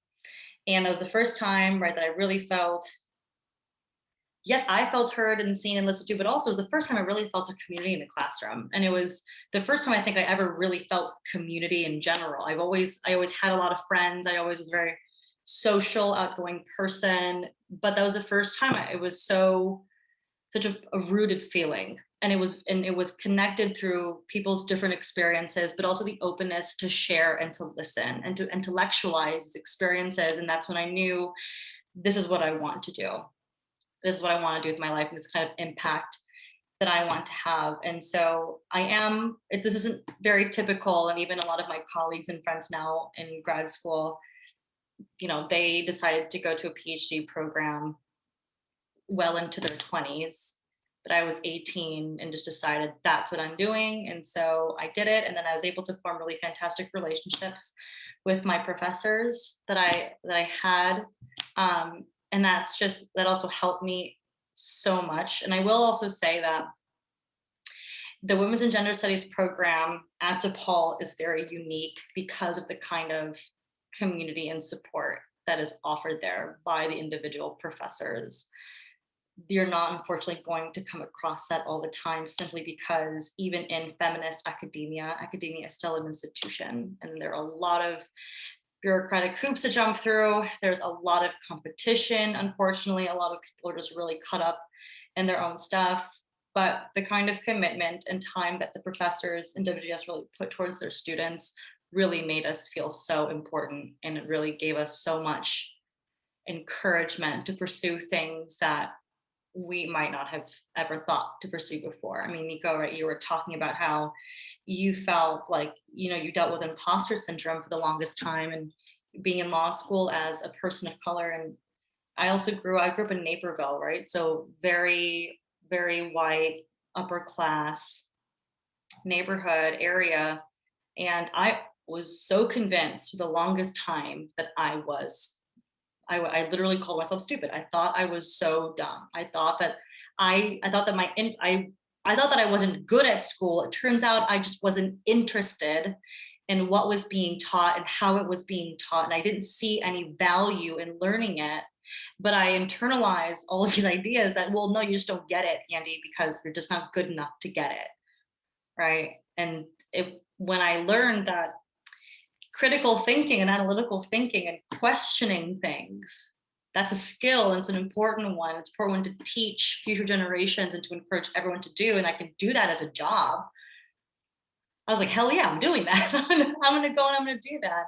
And that was the first time, right, that I really felt, yes, I felt heard and seen and listened to, but also it was the first time I really felt a community in the classroom. And it was the first time I think I ever really felt community in general. I always had a lot of friends. I always was a very social, outgoing person, but that was the first time it was such a rooted feeling. And it was connected through people's different experiences, but also the openness to share and to listen and to intellectualize experiences. And that's when I knew this is what I want to do. This is what I want to do with my life and this kind of impact that I want to have. And so this isn't very typical. And even a lot of my colleagues and friends now in grad school, they decided to go to a PhD program well into their 20s, but I was 18 and just decided that's what I'm doing. And so I did it. And then I was able to form really fantastic relationships with my professors that I had. And that also helped me so much. And I will also say that the Women's and Gender Studies program at DePaul is very unique because of the kind of community and support that is offered there by the individual professors. you're not unfortunately going to come across that all the time, simply because even in feminist academia is still an institution, and there are a lot of bureaucratic hoops to jump through. There's a lot of competition. Unfortunately, a lot of people are just really caught up in their own stuff. But the kind of commitment and time that the professors in WGS really put towards their students really made us feel so important. And it really gave us so much encouragement to pursue things that we might not have ever thought to pursue before. I mean, Nico, right, you were talking about how you felt like, you dealt with imposter syndrome for the longest time, and being in law school as a person of color. And I grew up in Naperville, right? So very, very white, upper class neighborhood area. And I was so convinced for the longest time that I literally called myself stupid. I thought I was so dumb. I thought that I thought that I wasn't good at school. It turns out I just wasn't interested in what was being taught and how it was being taught. And I didn't see any value in learning it. But I internalized all of these ideas that, well, no, you just don't get it, Andy, because you're just not good enough to get it. Right. And when I learned that critical thinking and analytical thinking and questioning things, that's a skill, and it's an important one. It's important one to teach future generations and to encourage everyone to do. And I can do that as a job. I was like, hell yeah, I'm doing that. I'm going to go and I'm going to do that.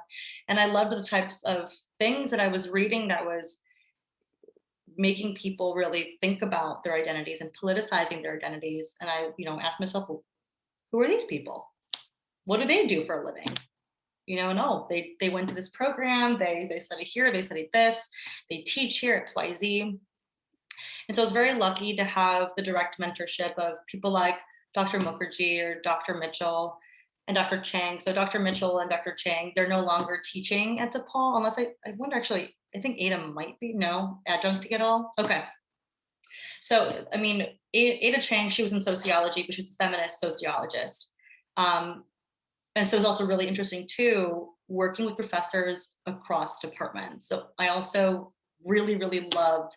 And I loved the types of things that I was reading that was making people really think about their identities and politicizing their identities. And I, asked myself, well, who are these people? What do they do for a living? No, they went to this program, they study here, they studied this, they teach here, XYZ. And so I was very lucky to have the direct mentorship of people like Dr. Mukherjee or Dr. Mitchell and Dr. Chang. So Dr. Mitchell and Dr. Chang, they're no longer teaching at DePaul, unless I wonder, actually, I think Ada might be, no, adjuncting at all. Okay. So, I mean, Ada Chang, she was in sociology, but she was a feminist sociologist. And so it was also really interesting too, working with professors across departments. So I also really, really loved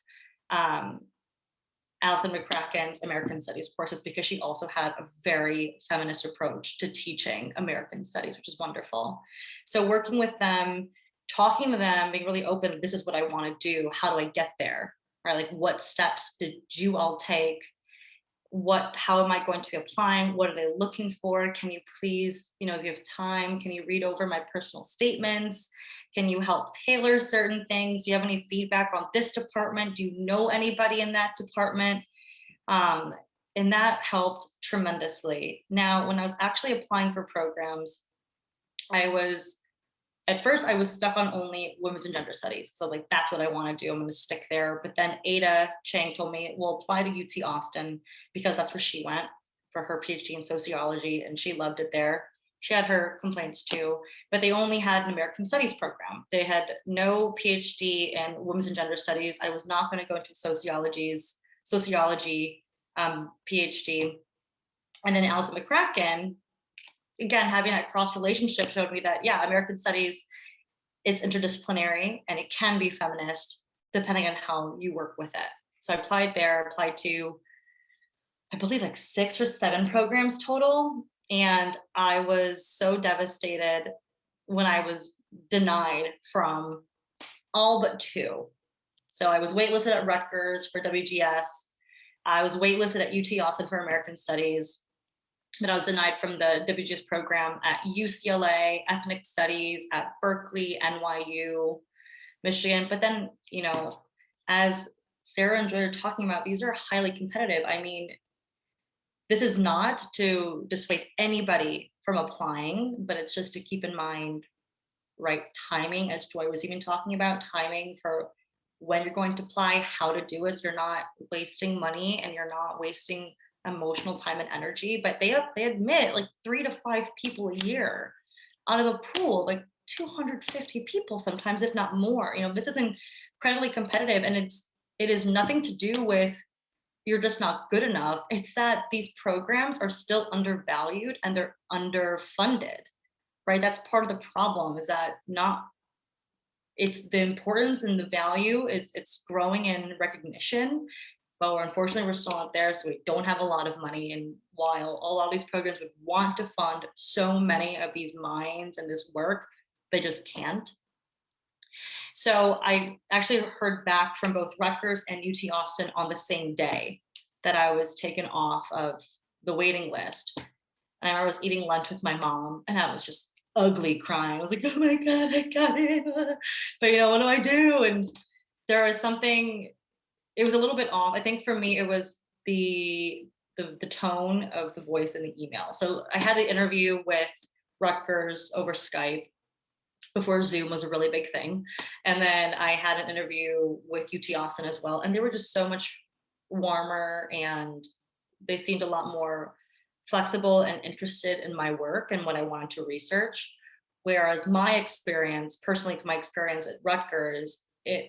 Alison McCracken's American Studies courses, because she also had a very feminist approach to teaching American Studies, which is wonderful. So working with them, talking to them, being really open, this is what I want to do. How do I get there? Right? Like, what steps did you all take? How am I going to be applying? What are they looking for? Can you please, if you have time, can you read over my personal statements? Can you help tailor certain things? Do you have any feedback on this department? Do you know anybody in that department? And that helped tremendously. Now, when I was actually applying for programs, at first I was stuck on only women's and gender studies. So I was like, that's what I want to do. I'm going to stick there. But then Ada Chang told me, well, apply to UT Austin, because that's where she went for her PhD in sociology, and she loved it there. She had her complaints too, but they only had an American Studies program. They had no PhD in women's and gender studies. I was not going to go into sociology PhD. And then Alison McCracken, again, having that cross relationship showed me that, yeah, American Studies, it's interdisciplinary and it can be feminist depending on how you work with it. So I applied to, I believe, like 6 or 7 programs total. And I was so devastated when I was denied from all but 2. So I was waitlisted at Rutgers for WGS. I was waitlisted at UT Austin for American Studies. But I was denied from the WGS program at UCLA, ethnic studies, at Berkeley, NYU, Michigan. But then, as Sarah and Joy are talking about, these are highly competitive. I mean, this is not to dissuade anybody from applying, but it's just to keep in mind, right, timing, as Joy was even talking about, timing for when you're going to apply, how to do it, so you're not wasting money and you're not wasting emotional time and energy. But they admit like 3 to 5 people a year out of a pool, like 250 people sometimes, if not more. This is incredibly competitive, and it is nothing to do with you're just not good enough. It's that these programs are still undervalued and they're underfunded, right? That's part of the problem, is that it's the importance and the value it's growing in recognition, But unfortunately, we're still not there, so we don't have a lot of money. And while a lot of these programs would want to fund so many of these minds and this work, they just can't. So I actually heard back from both Rutgers and UT Austin on the same day that I was taken off of the waiting list. And I was eating lunch with my mom, and I was just ugly crying. I was like, oh my God, I got it. But what do I do? And there was something, it was a little bit off. I think for me, it was the tone of the voice in the email. So I had an interview with Rutgers over Skype before Zoom was a really big thing. And then I had an interview with UT Austin as well. And they were just so much warmer, and they seemed a lot more flexible and interested in my work and what I wanted to research. Whereas my experience, personally, to my experience at Rutgers, and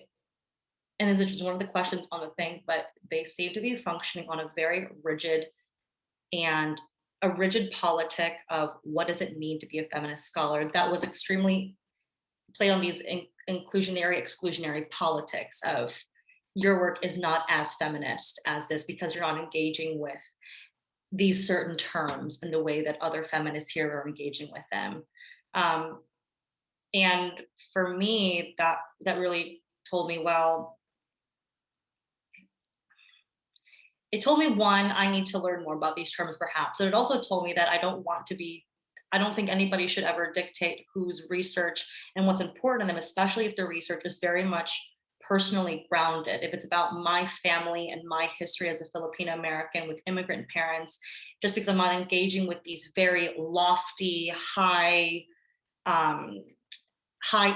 this is just one of the questions on the thing, but they seem to be functioning on a very rigid politic of what does it mean to be a feminist scholar that was extremely played on these inclusionary, exclusionary politics of your work is not as feminist as this because you're not engaging with these certain terms and the way that other feminists here are engaging with them. And for me, that really told me, well, it told me, one, I need to learn more about these terms perhaps. But it also told me that I don't think anybody should ever dictate whose research and what's important to them, especially if their research is very much personally grounded. If it's about my family and my history as a Filipino American with immigrant parents, just because I'm not engaging with these very lofty, high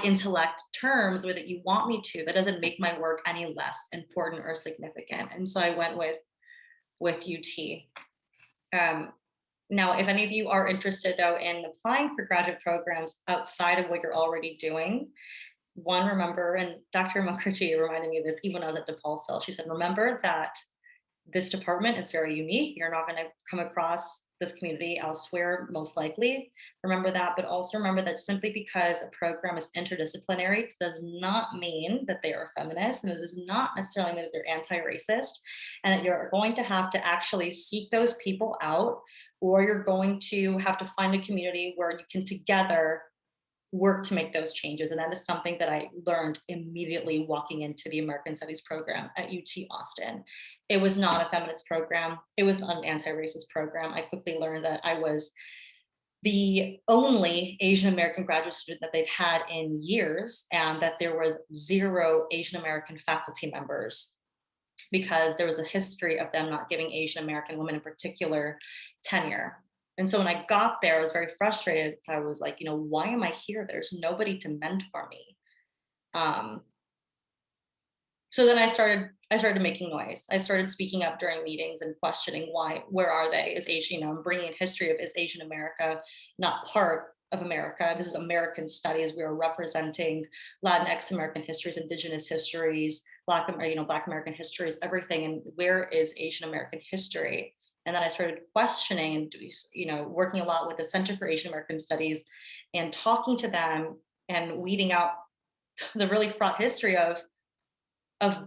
intellect terms the way that you want me to, that doesn't make my work any less important or significant. And so I went with UT. Now, if any of you are interested though in applying for graduate programs outside of what you're already doing, one, remember, and Dr. Mukherjee reminded me of this even when I was at DePaul still, she said, remember that this department is very unique. You're not going to come across this community elsewhere, most likely. Remember that, but also remember that simply because a program is interdisciplinary does not mean that they are feminist, and it does not necessarily mean that they're anti-racist, and that you're going to have to actually seek those people out, or you're going to have to find a community where you can together work to make those changes. And that is something that I learned immediately walking into the American Studies program at UT Austin. It was not a feminist program. It was not an anti-racist program. I quickly learned that I was the only Asian American graduate student that they've had in years, and that there was 0 Asian American faculty members because there was a history of them not giving Asian American women in particular tenure. And so when I got there, I was very frustrated. I was like, why am I here? There's nobody to mentor me. So then I started making noise. I started speaking up during meetings and questioning where are they? Is Asian, I'm bringing in history of, is Asian America not part of America? This is American studies. We are representing Latinx American histories, Indigenous histories, Black American histories, everything. And where is Asian American history? And then I started questioning and working a lot with the Center for Asian American Studies and talking to them and weeding out the really fraught history of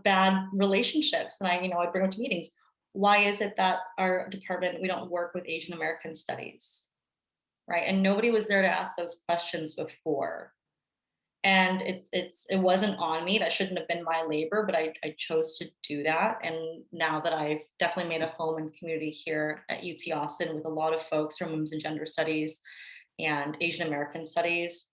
bad relationships. And I bring them to meetings. Why is it that our department, we don't work with Asian American studies, right? And nobody was there to ask those questions before. And it wasn't on me. That shouldn't have been my labor, but I chose to do that. And now that I've definitely made a home and community here at UT Austin with a lot of folks from women's and gender studies and Asian American studies.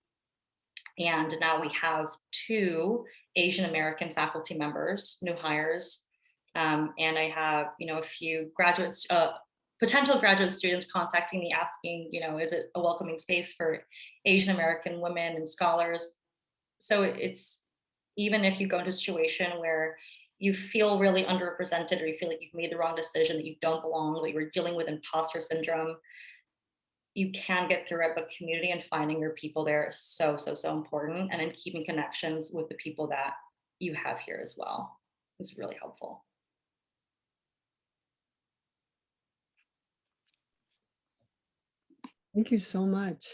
And now we have 2 Asian American faculty members, new hires. And I have, a few graduates, potential graduate students contacting me asking, is it a welcoming space for Asian American women and scholars? So it's, even if you go into a situation where you feel really underrepresented, or you feel like you've made the wrong decision, that you don't belong, that you're dealing with imposter syndrome, you can get through it. But community and finding your people there is so important. And then keeping connections with the people that you have here as well is really helpful. Thank you so much.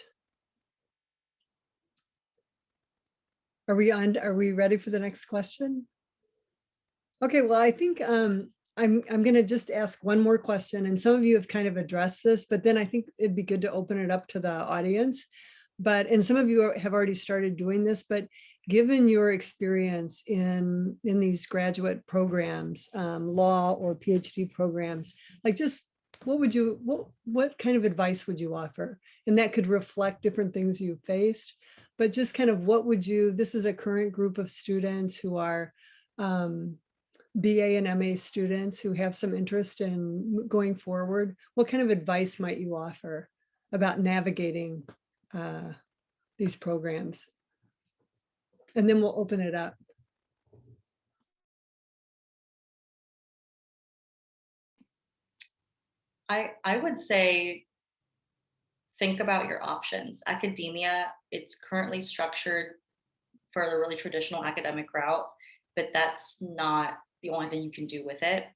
Are we ready for the next question? Okay, well, I think I'm going to just ask one more question, and some of you have kind of addressed this, but then I think it'd be good to open it up to the audience. And some of you have already started doing this, but given your experience in these graduate programs, law or PhD programs, like just what kind of advice would you offer? And that could reflect different things you've faced, but just kind of this is a current group of students who are BA and MA students who have some interest in going forward. What kind of advice might you offer about navigating these programs? And then we'll open it up. I would say think about your options. Academia, it's currently structured for the really traditional academic route, but that's not the only thing you can do with it.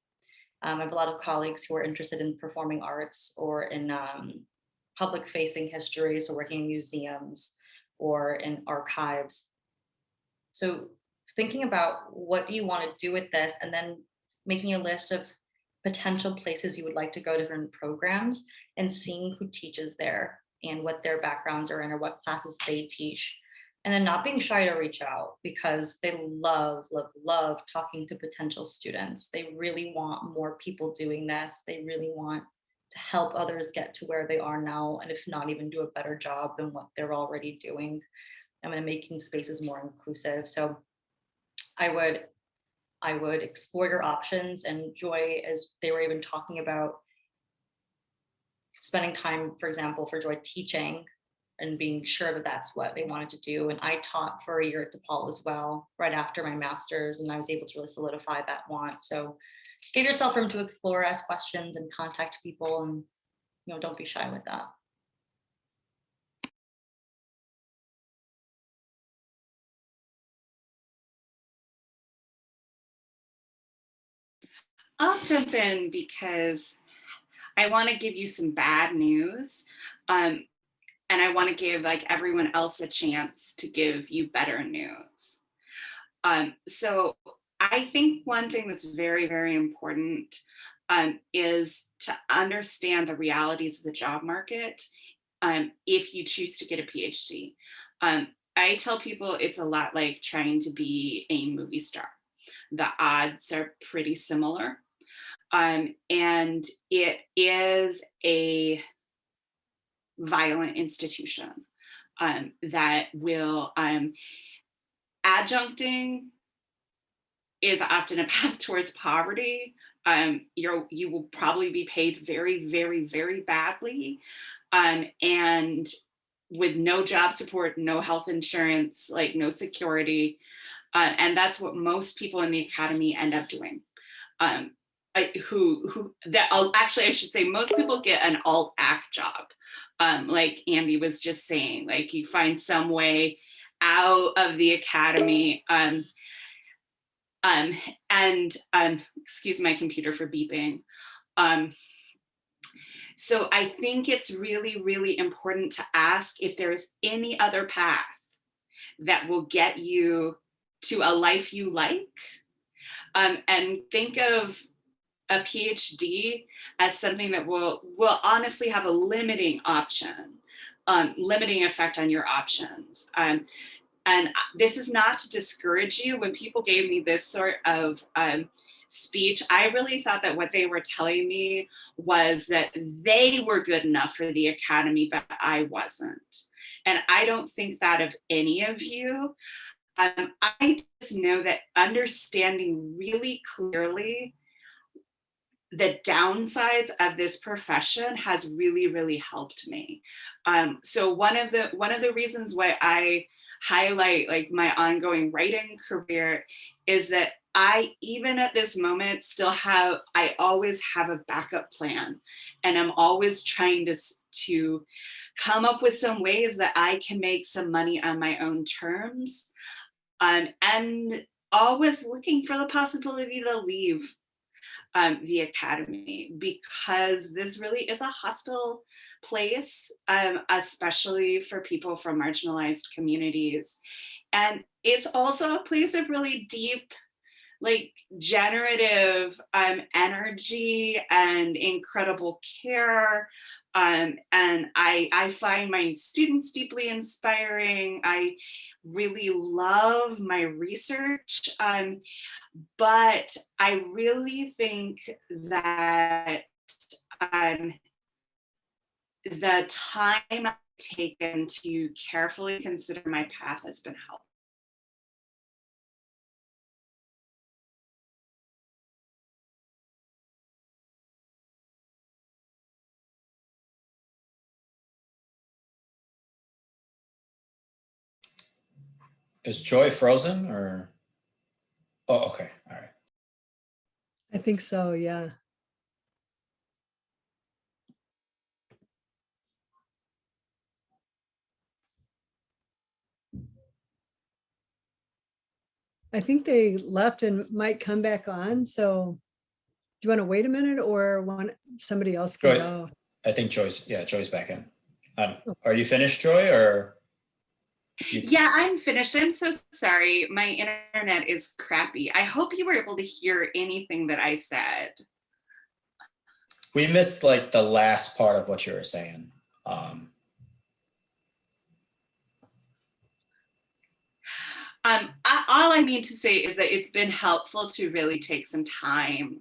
I have a lot of colleagues who are interested in performing arts or in public facing history, so working in museums or in archives. So thinking about what do you want to do with this, and then making a list of potential places you would like to go to different programs, and seeing who teaches there and what their backgrounds are in or what classes they teach. And then not being shy to reach out, because they love, love, love talking to potential students. They really want more people doing this. They really want to help others get to where they are now, and if not, even do a better job than what they're already doing. And making spaces more inclusive. So I would explore your options, and Joy, as they were even talking about spending time, for example, for Joy teaching and being sure that that's what they wanted to do. And I taught for a year at DePaul as well, right after my master's, and I was able to really solidify that want. So give yourself room to explore, ask questions, and contact people, and don't be shy with that. I'll jump in because I want to give you some bad news. And I want to give like everyone else a chance to give you better news. So I think one thing that's very, very important is to understand the realities of the job market if you choose to get a PhD. I tell people it's a lot like trying to be a movie star. The odds are pretty similar. And it is a violent institution that will, adjuncting is often a path towards poverty. You will probably be paid very, very, very badly. And with no job support, no health insurance, like no security. And that's what most people in the academy end up doing. Actually, I should say most people get an alt-act job. Like Andy was just saying, like you find some way out of the academy. Excuse my computer for beeping. So I think it's really, really important to ask if there is any other path that will get you to a life you like. And think of a PhD as something that will honestly have a limiting effect on your options. And this is not to discourage you. When people gave me this sort of speech, I really thought that what they were telling me was that they were good enough for the academy, but I wasn't. And I don't think that of any of you. I just know that understanding really clearly the downsides of this profession has really, really helped me. So one of the reasons why I highlight like my ongoing writing career is that I, even at this moment, I always have a backup plan, and I'm always trying to come up with some ways that I can make some money on my own terms, and always looking for the possibility to leave the academy, because this really is a hostile place, especially for people from marginalized communities. And it's also a place of really deep like generative energy and incredible care. And I find my students deeply inspiring. I really love my research, but I really think that the time I've taken to carefully consider my path has been helpful. Is Joy frozen or? Oh, okay. All right. I think so, yeah. I think they left and might come back on. So do you want to wait a minute or want somebody else can Joy, go? I think Joy's back in. Are you finished, Joy, or? Yeah, I'm finished. I'm so sorry. My internet is crappy. I hope you were able to hear anything that I said. We missed like the last part of what you were saying. Um, All I mean to say is that it's been helpful to really take some time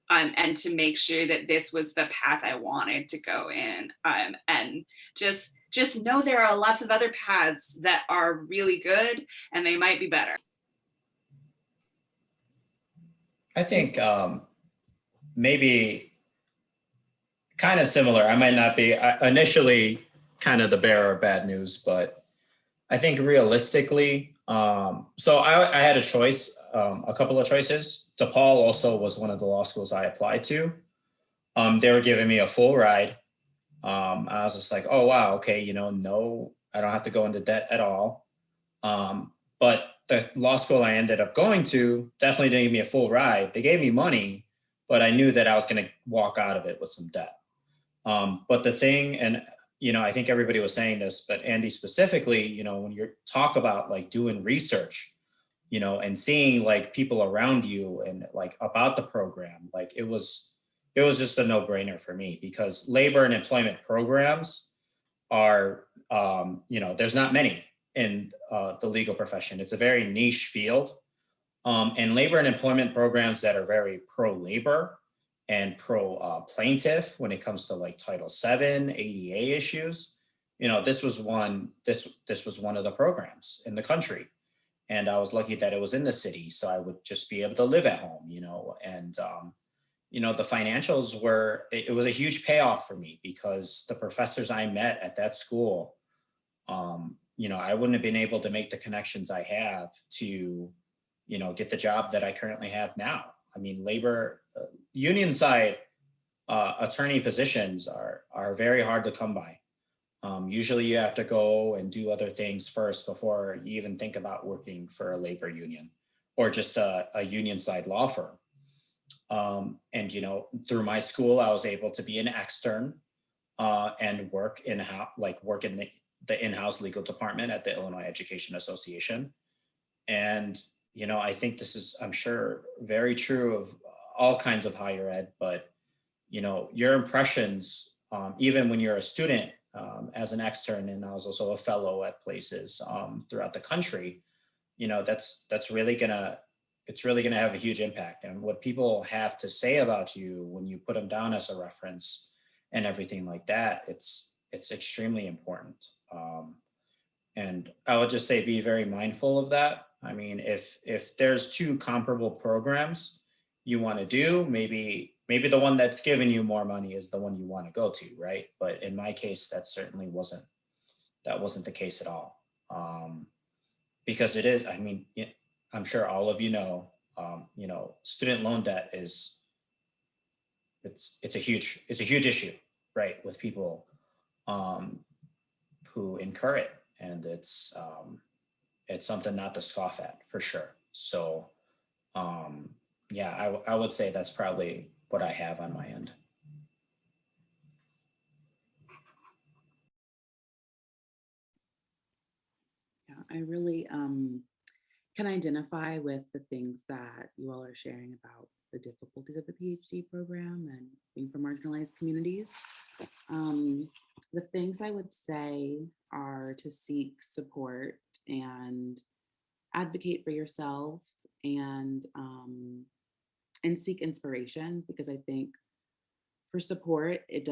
and to make sure that this was the path I wanted to go in. And just know there are lots of other paths that are really good and they might be better. I think maybe kind of similar. I might not be initially kind of the bearer of bad news, but I think realistically, so I had a choice, a couple of choices. DePaul also was one of the law schools I applied to. They were giving me a full ride. I was just like, oh, wow, okay, no, I don't have to go into debt at all. But the law school I ended up going to definitely didn't give me a full ride. They gave me money, but I knew that I was going to walk out of it with some debt. But the thing, and I think everybody was saying this, but Andy specifically, when you talk about like doing research, and seeing like people around you and like about the program, like it was just a no-brainer for me because labor and employment programs are, there's not many in the legal profession. It's a very niche field. And labor and employment programs that are very pro-labor and pro-plaintiff when it comes to like Title VII, ADA issues, this was one of the programs in the country. And I was lucky that it was in the city, so I would just be able to live at home, and the financials it was a huge payoff for me because the professors I met at that school, I wouldn't have been able to make the connections I have to, get the job that I currently have now. I mean, labor, union side attorney positions are very hard to come by. Usually you have to go and do other things first before you even think about working for a labor union or just a union side law firm. And, through my school, I was able to be an extern and work in the in-house legal department at the Illinois Education Association. And, I think this is, I'm sure, very true of all kinds of higher ed, but, your impressions, even when you're a student, as an extern, and I was also a fellow at places throughout the country, that's really gonna have a huge impact. And what people have to say about you when you put them down as a reference and everything like that, it's extremely important. And I would just say be very mindful of that. I mean, if there's two comparable programs you want to do, maybe the one that's giving you more money is the one you want to go to, right? But in my case, that certainly wasn't the case at all. Because it is, I mean, I'm sure all of student loan debt is, it's a huge issue, right? With people who incur it, and it's something not to scoff at for sure. So yeah, I would say that's probably what I have on my end. Yeah, I really can identify with the things that you all are sharing about the difficulties of the PhD program and being from marginalized communities. The things I would say are to seek support and advocate for yourself, and seek inspiration, because I think for support, it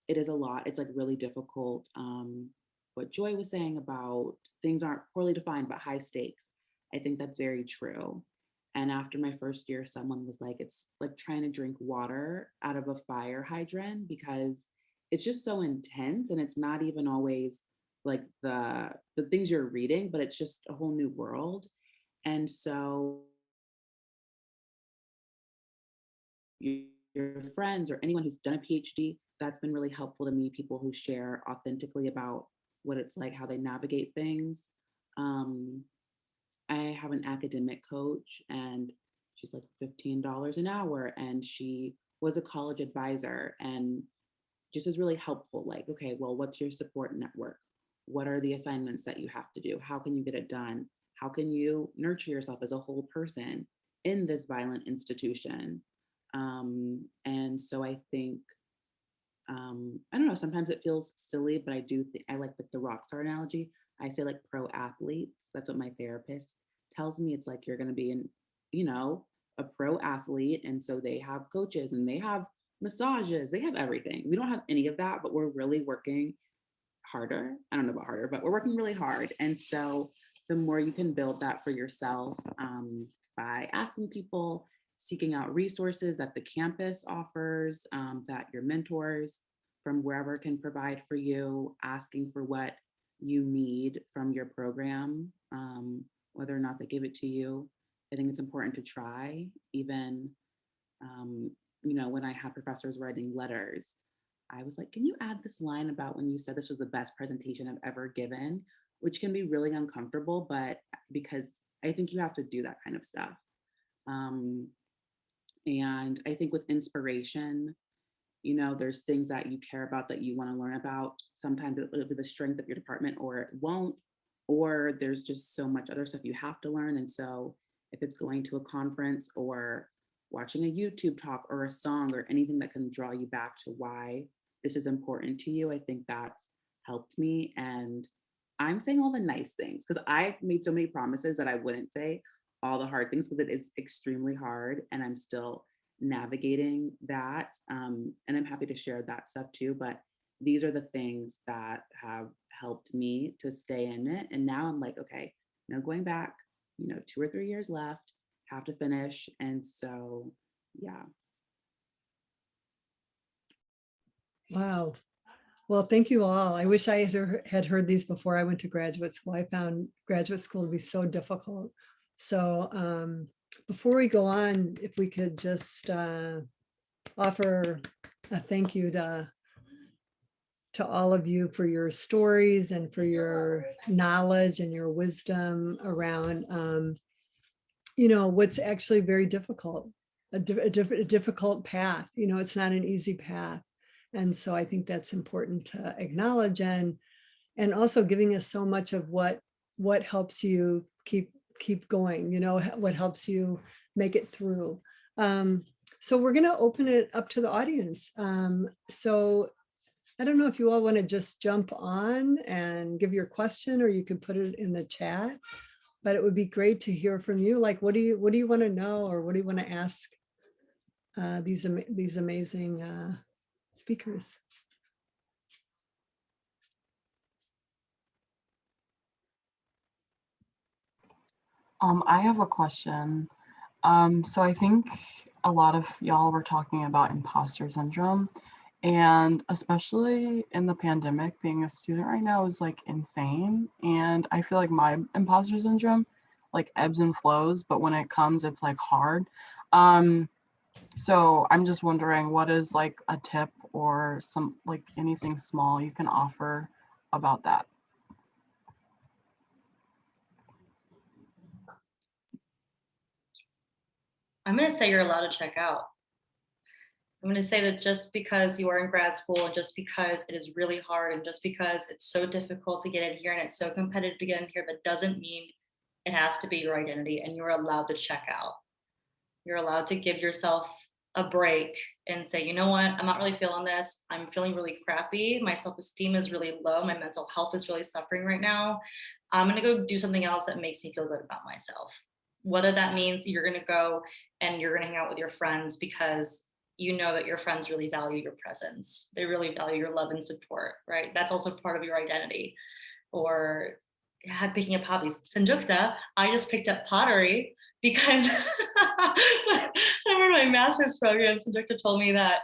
is a lot. It's like really difficult. What Joy was saying about things aren't poorly defined, but high stakes. I think that's very true. And after my first year, someone was like, it's like trying to drink water out of a fire hydrant, because it's just so intense, and it's not even always like the things you're reading, but it's just a whole new world. And so your friends or anyone who's done a PhD, that's been really helpful to me. People who share authentically about what it's like, how they navigate things. I have an academic coach, and she's like $15 an hour, and she was a college advisor, and just is really helpful. Like, okay, well, what's your support network? What are the assignments that you have to do? How can you get it done? How can you nurture yourself as a whole person in this violent institution? And so I think, I don't know, sometimes it feels silly, but I do think I like the rock star analogy. I say like pro athletes. That's what my therapist tells me. It's like you're going to be a pro athlete. And so they have coaches and they have massages, they have everything. We don't have any of that, but we're really working harder. I don't know about harder, but we're working really hard. And so the more you can build that for yourself, by asking people, seeking out resources that the campus offers, that your mentors from wherever can provide for you, asking for what you need from your program, whether or not they give it to you. I think it's important to try, even, when I had professors writing letters, I was like, can you add this line about when you said this was the best presentation I've ever given, which can be really uncomfortable, but because I think you have to do that kind of stuff. And I think with inspiration, there's things that you care about that you want to learn about. Sometimes it'll be the strength of your department, or it won't, or there's just so much other stuff you have to learn. And so if it's going to a conference or watching a YouTube talk or a song or anything that can draw you back to why this is important to you, I think that's helped me. And I'm saying all the nice things because I made so many promises that I wouldn't say all the hard things, because it is extremely hard and I'm still navigating that. And I'm happy to share that stuff too. But these are the things that have helped me to stay in it. And now I'm like, okay, no going back, 2 or 3 years left, have to finish. And so, yeah. Wow. Well, thank you all. I wish I had heard these before I went to graduate school. I found graduate school to be so difficult. So before we go on, if we could just offer a thank you to all of you for your stories and for your knowledge and your wisdom around, what's actually very difficult, a difficult path. It's not an easy path. And so I think that's important to acknowledge, and also giving us so much of what helps you keep going, what helps you make it through. So we're going to open it up to the audience. So I don't know if you all want to just jump on and give your question, or you could put it in the chat, but it would be great to hear from you. Like, what do you want to know, or what do you want to ask these amazing speakers? I have a question. So I think a lot of y'all were talking about imposter syndrome, and especially in the pandemic, being a student right now is like insane. And I feel like my imposter syndrome like ebbs and flows, but when it comes, it's like hard. So I'm just wondering, what is like a tip or some like anything small you can offer about that? I'm going to say you're allowed to check out. I'm going to say that just because you are in grad school, and just because it is really hard, and just because it's so difficult to get in here and it's so competitive to get in here, that doesn't mean It has to be your identity, and you're allowed to check out. You're allowed to give yourself a break and say, you know what, I'm not really feeling this. I'm feeling really crappy. My self-esteem is really low. My mental health is really suffering right now. I'm going to go do something else that makes me feel good about myself. Whether that means you're going to go and you're going to hang out with your friends because you know that your friends really value your presence. They really value your love and support, right? That's also part of your identity. Or picking up hobbies. Sanjukta, I just picked up pottery because when I went my master's program, Sanjukta told me that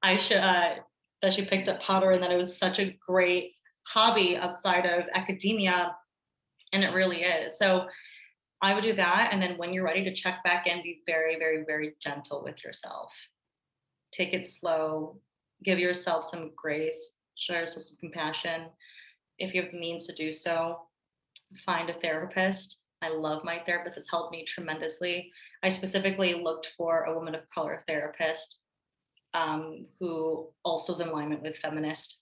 I should that she picked up pottery and that it was such a great hobby outside of academia, and it really is. So I would do that, and then when you're ready to check back in, be very, very, very gentle with yourself. Take it slow. Give yourself some grace. Show yourself some compassion. If you have the means to do so, find a therapist. I love my therapist. It's helped me tremendously. I specifically looked for a woman of color therapist who also is in alignment with feminist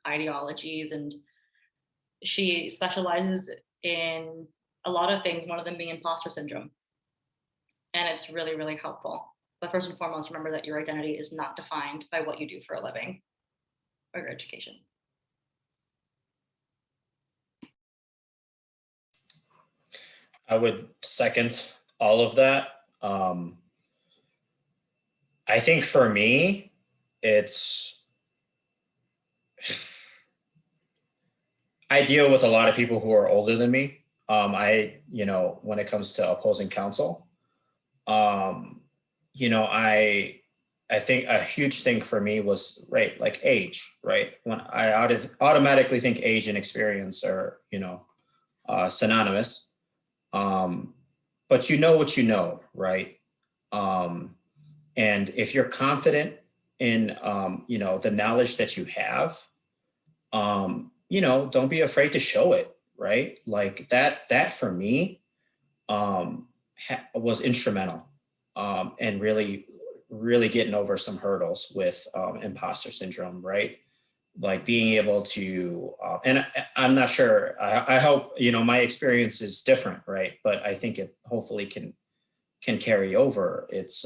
ideologies. And she specializes in a lot of things, one of them being imposter syndrome. And it's really, really helpful. But first and foremost, remember that your identity is not defined by what you do for a living or your education. I would second all of that. I think for me, it's, I deal with a lot of people who are older than me. When it comes to opposing counsel, I think a huge thing for me was, right, like age, right? When I automatically think age and experience are, synonymous. But you know what you know, right? And if you're confident in, the knowledge that you have, don't be afraid to show it, right? Like that for me was instrumental and really, really getting over some hurdles with imposter syndrome, right? Like being able to, and I'm not sure, I hope, my experience is different, right? But I think it hopefully can carry over. It's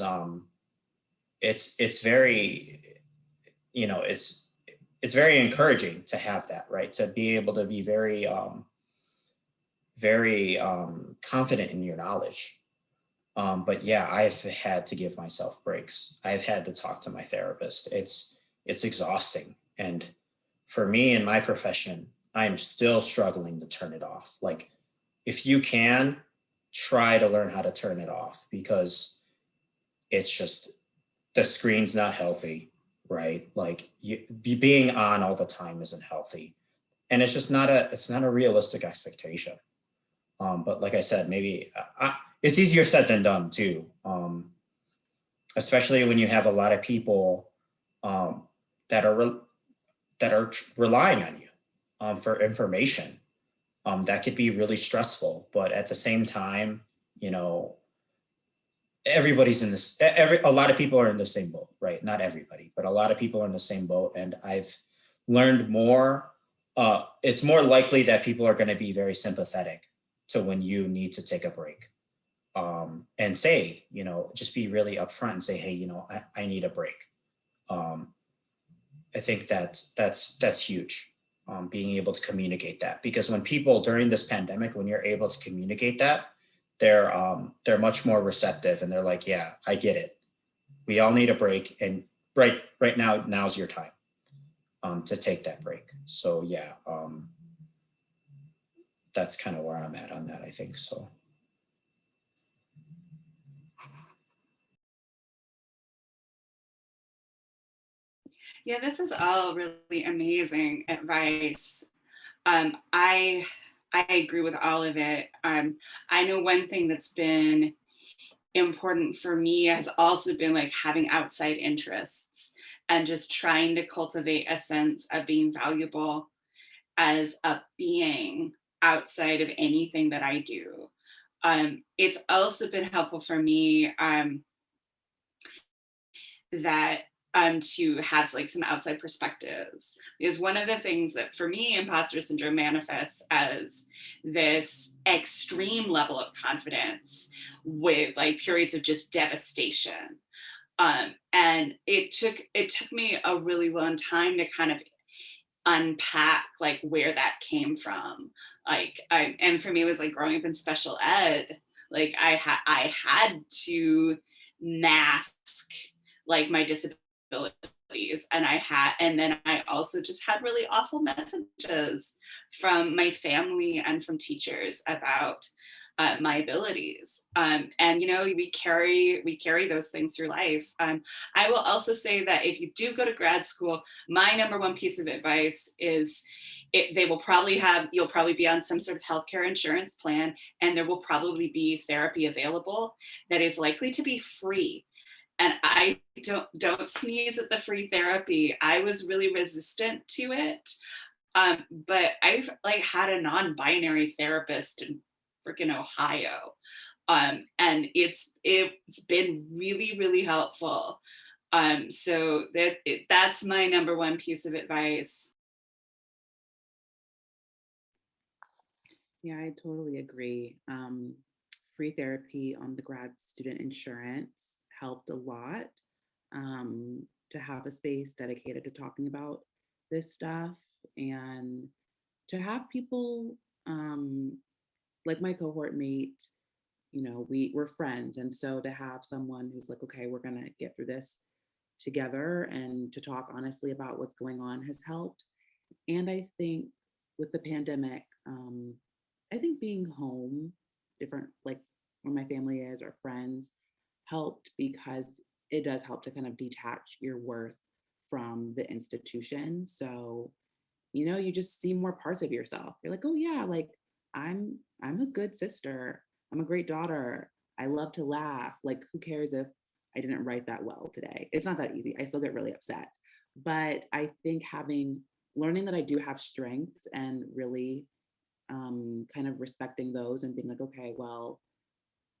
very, it's very encouraging to have that, right? To be able to be very, very confident in your knowledge. But yeah, I've had to give myself breaks. I've had to talk to my therapist. It's exhausting. And for me in my profession, I'm still struggling to turn it off. Like if you can, try to learn how to turn it off, because it's just, the screen's not healthy, right? Like being on all the time isn't healthy. And it's just it's not a realistic expectation. But like I said, maybe it's easier said than done too. Especially when you have a lot of people that are relying on you for information. That could be really stressful, but at the same time, everybody's in this, a lot of people are in the same boat, right? Not everybody, but a lot of people are in the same boat. And I've learned more. It's more likely that people are going to be very sympathetic to when you need to take a break. And say, just be really upfront and say, hey, I need a break. I think that's huge. Being able to communicate that, because when people during this pandemic, when you're able to communicate that, they're much more receptive, and they're like, yeah, I get it. We all need a break, and right now's your time to take that break. So yeah, that's kind of where I'm at on that, I think so. Yeah, this is all really amazing advice. I agree with all of it. I know one thing that's been important for me has also been like having outside interests and just trying to cultivate a sense of being valuable as a being outside of anything that I do. It's also been helpful for me that to have like some outside perspectives. Because one of the things that for me, imposter syndrome manifests as this extreme level of confidence with like periods of just devastation. And it took me a really long time to kind of unpack like where that came from. And for me, it was like growing up in special ed, like I had to mask like my disabilities, and then I also just had really awful messages from my family and from teachers about my abilities. And you know, we carry those things through life. I will also say that if you do go to grad school, my number one piece of advice is you'll probably be on some sort of healthcare insurance plan, and there will probably be therapy available that is likely to be free. And I don't sneeze at the free therapy. I was really resistant to it. But I've like had a non-binary therapist in freaking Ohio. And it's been really, really helpful. So that's my number one piece of advice. Yeah, I totally agree. Free therapy on the grad student insurance helped a lot, to have a space dedicated to talking about this stuff, and to have people, like my cohort mate, you know, we're friends. And so to have someone who's like, okay, we're going to get through this together and to talk honestly about what's going on has helped. And I think with the pandemic, I think being home, different, like where my family is or friends, helped because it does help to kind of detach your worth from the institution. So, you know, you just see more parts of yourself. You're like, oh yeah, like I'm a good sister. I'm a great daughter. I love to laugh. Like, who cares if I didn't write that well today? It's not that easy. I still get really upset. But I think learning that I do have strengths and really kind of respecting those and being like, okay, well,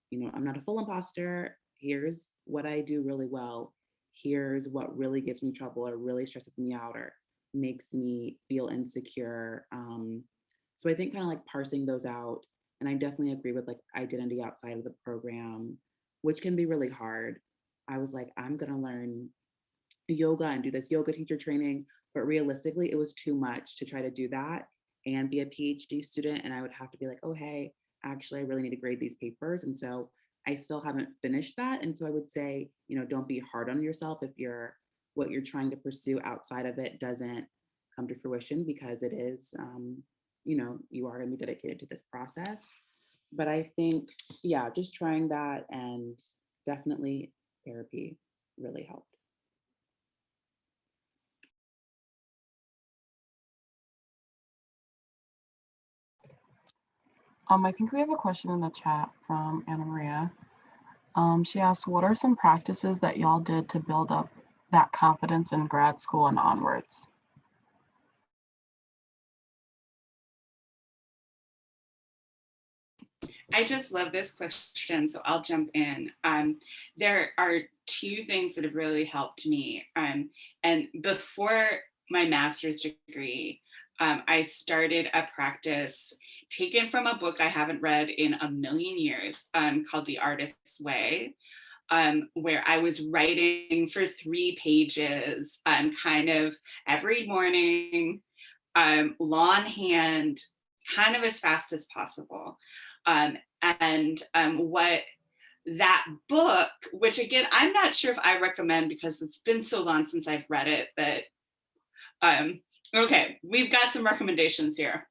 you know, I'm not a full imposter. Here's what I do really well. Here's what really gives me trouble or really stresses me out or makes me feel insecure. So I think kind of like parsing those out. And I definitely agree with like identity outside of the program, which can be really hard. I was like, I'm going to learn yoga and do this yoga teacher training. But realistically, it was too much to try to do that and be a PhD student. And I would have to be like, oh, hey, actually, I really need to grade these papers. And so I still haven't finished that. And so I would say, you know, don't be hard on yourself if what you're trying to pursue outside of it doesn't come to fruition, because it is, you know, you are going to be dedicated to this process. But I think, yeah, just trying that, and definitely therapy really helped. I think we have a question in the chat from Anna Maria. She asked, what are some practices that y'all did to build up that confidence in grad school and onwards? I just love this question, so I'll jump in. There are two things that have really helped me. And before my master's degree, I started a practice taken from a book I haven't read in a million years, called The Artist's Way, where I was writing for 3 pages, kind of every morning, longhand, kind of as fast as possible. What that book, which again, I'm not sure if I recommend because it's been so long since I've read it, but okay, we've got some recommendations here.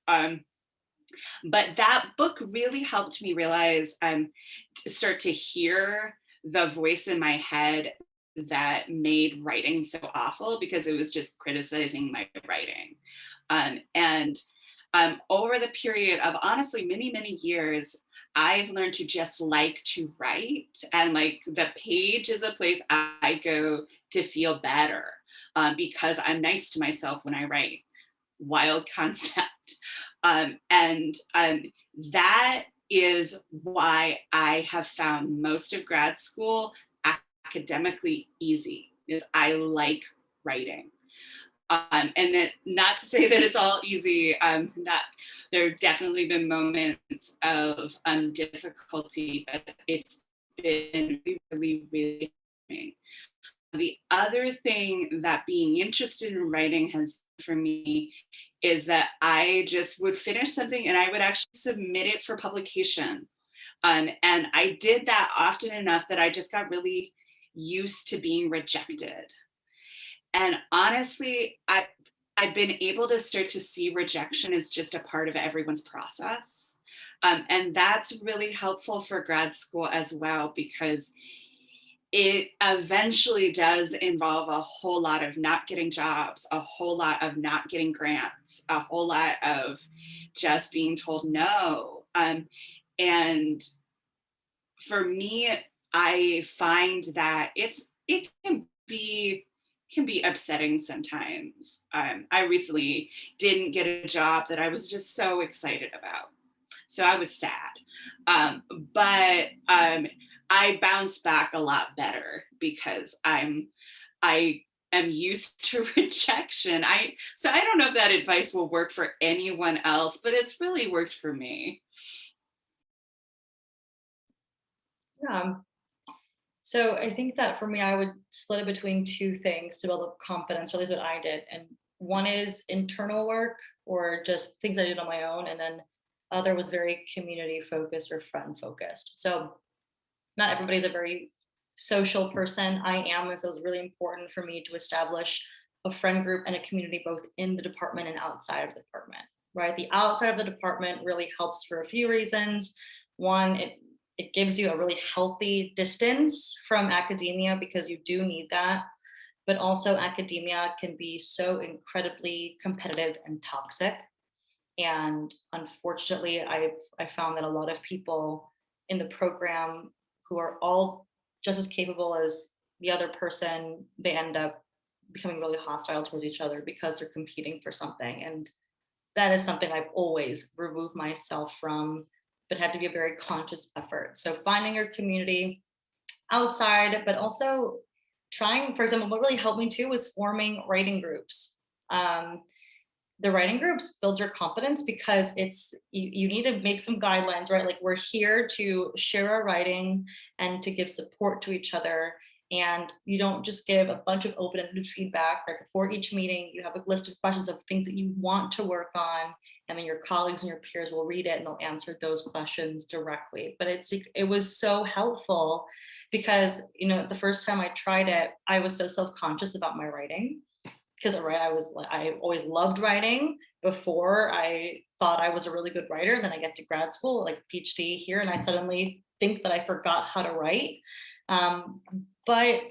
But that book really helped me realize, to start to hear the voice in my head that made writing so awful, because it was just criticizing my writing. Over the period of honestly many, many years, I've learned to just like to write, and like the page is a place I go to feel better, because I'm nice to myself when I write. Wild concept. That is why I have found most of grad school academically easy. is I like writing. And that, not to say that it's all easy. There have definitely been moments of difficulty, but it's been really, really amazing. The other thing that being interested in writing has for me is that I just would finish something and I would actually submit it for publication. And I did that often enough that I just got really used to being rejected. And honestly, I've been able to start to see rejection as just a part of everyone's process. And that's really helpful for grad school as well, because it eventually does involve a whole lot of not getting jobs, a whole lot of not getting grants, a whole lot of just being told no. And for me, I find that it can be upsetting sometimes. I recently didn't get a job that I was just so excited about, so I was sad. But I bounce back a lot better because I am used to rejection. So I don't know if that advice will work for anyone else, but it's really worked for me. Yeah. So I think that for me, I would split it between two things to build up confidence, or at least what I did. And one is internal work or just things I did on my own. And then other was very community focused or friend focused. So not everybody's a very social person. I am, and so it's really important for me to establish a friend group and a community both in the department and outside of the department, right? The outside of the department really helps for a few reasons. One, it gives you a really healthy distance from academia because you do need that. But also academia can be so incredibly competitive and toxic. And unfortunately, I found that a lot of people in the program who are all just as capable as the other person, they end up becoming really hostile towards each other because they're competing for something. And that is something I've always removed myself from, but had to be a very conscious effort. So finding your community outside, but also trying, for example, what really helped me too was forming writing groups. The writing groups builds your confidence because you need to make some guidelines, right? Like we're here to share our writing and to give support to each other. And you don't just give a bunch of open-ended feedback. Right before each meeting, you have a list of questions of things that you want to work on, and then your colleagues and your peers will read it and they'll answer those questions directly. But it was so helpful because, you know, the first time I tried it, I was so self-conscious about my writing because I always loved writing before I thought I was a really good writer. Then I get to grad school, like PhD here, and I suddenly think that I forgot how to write. But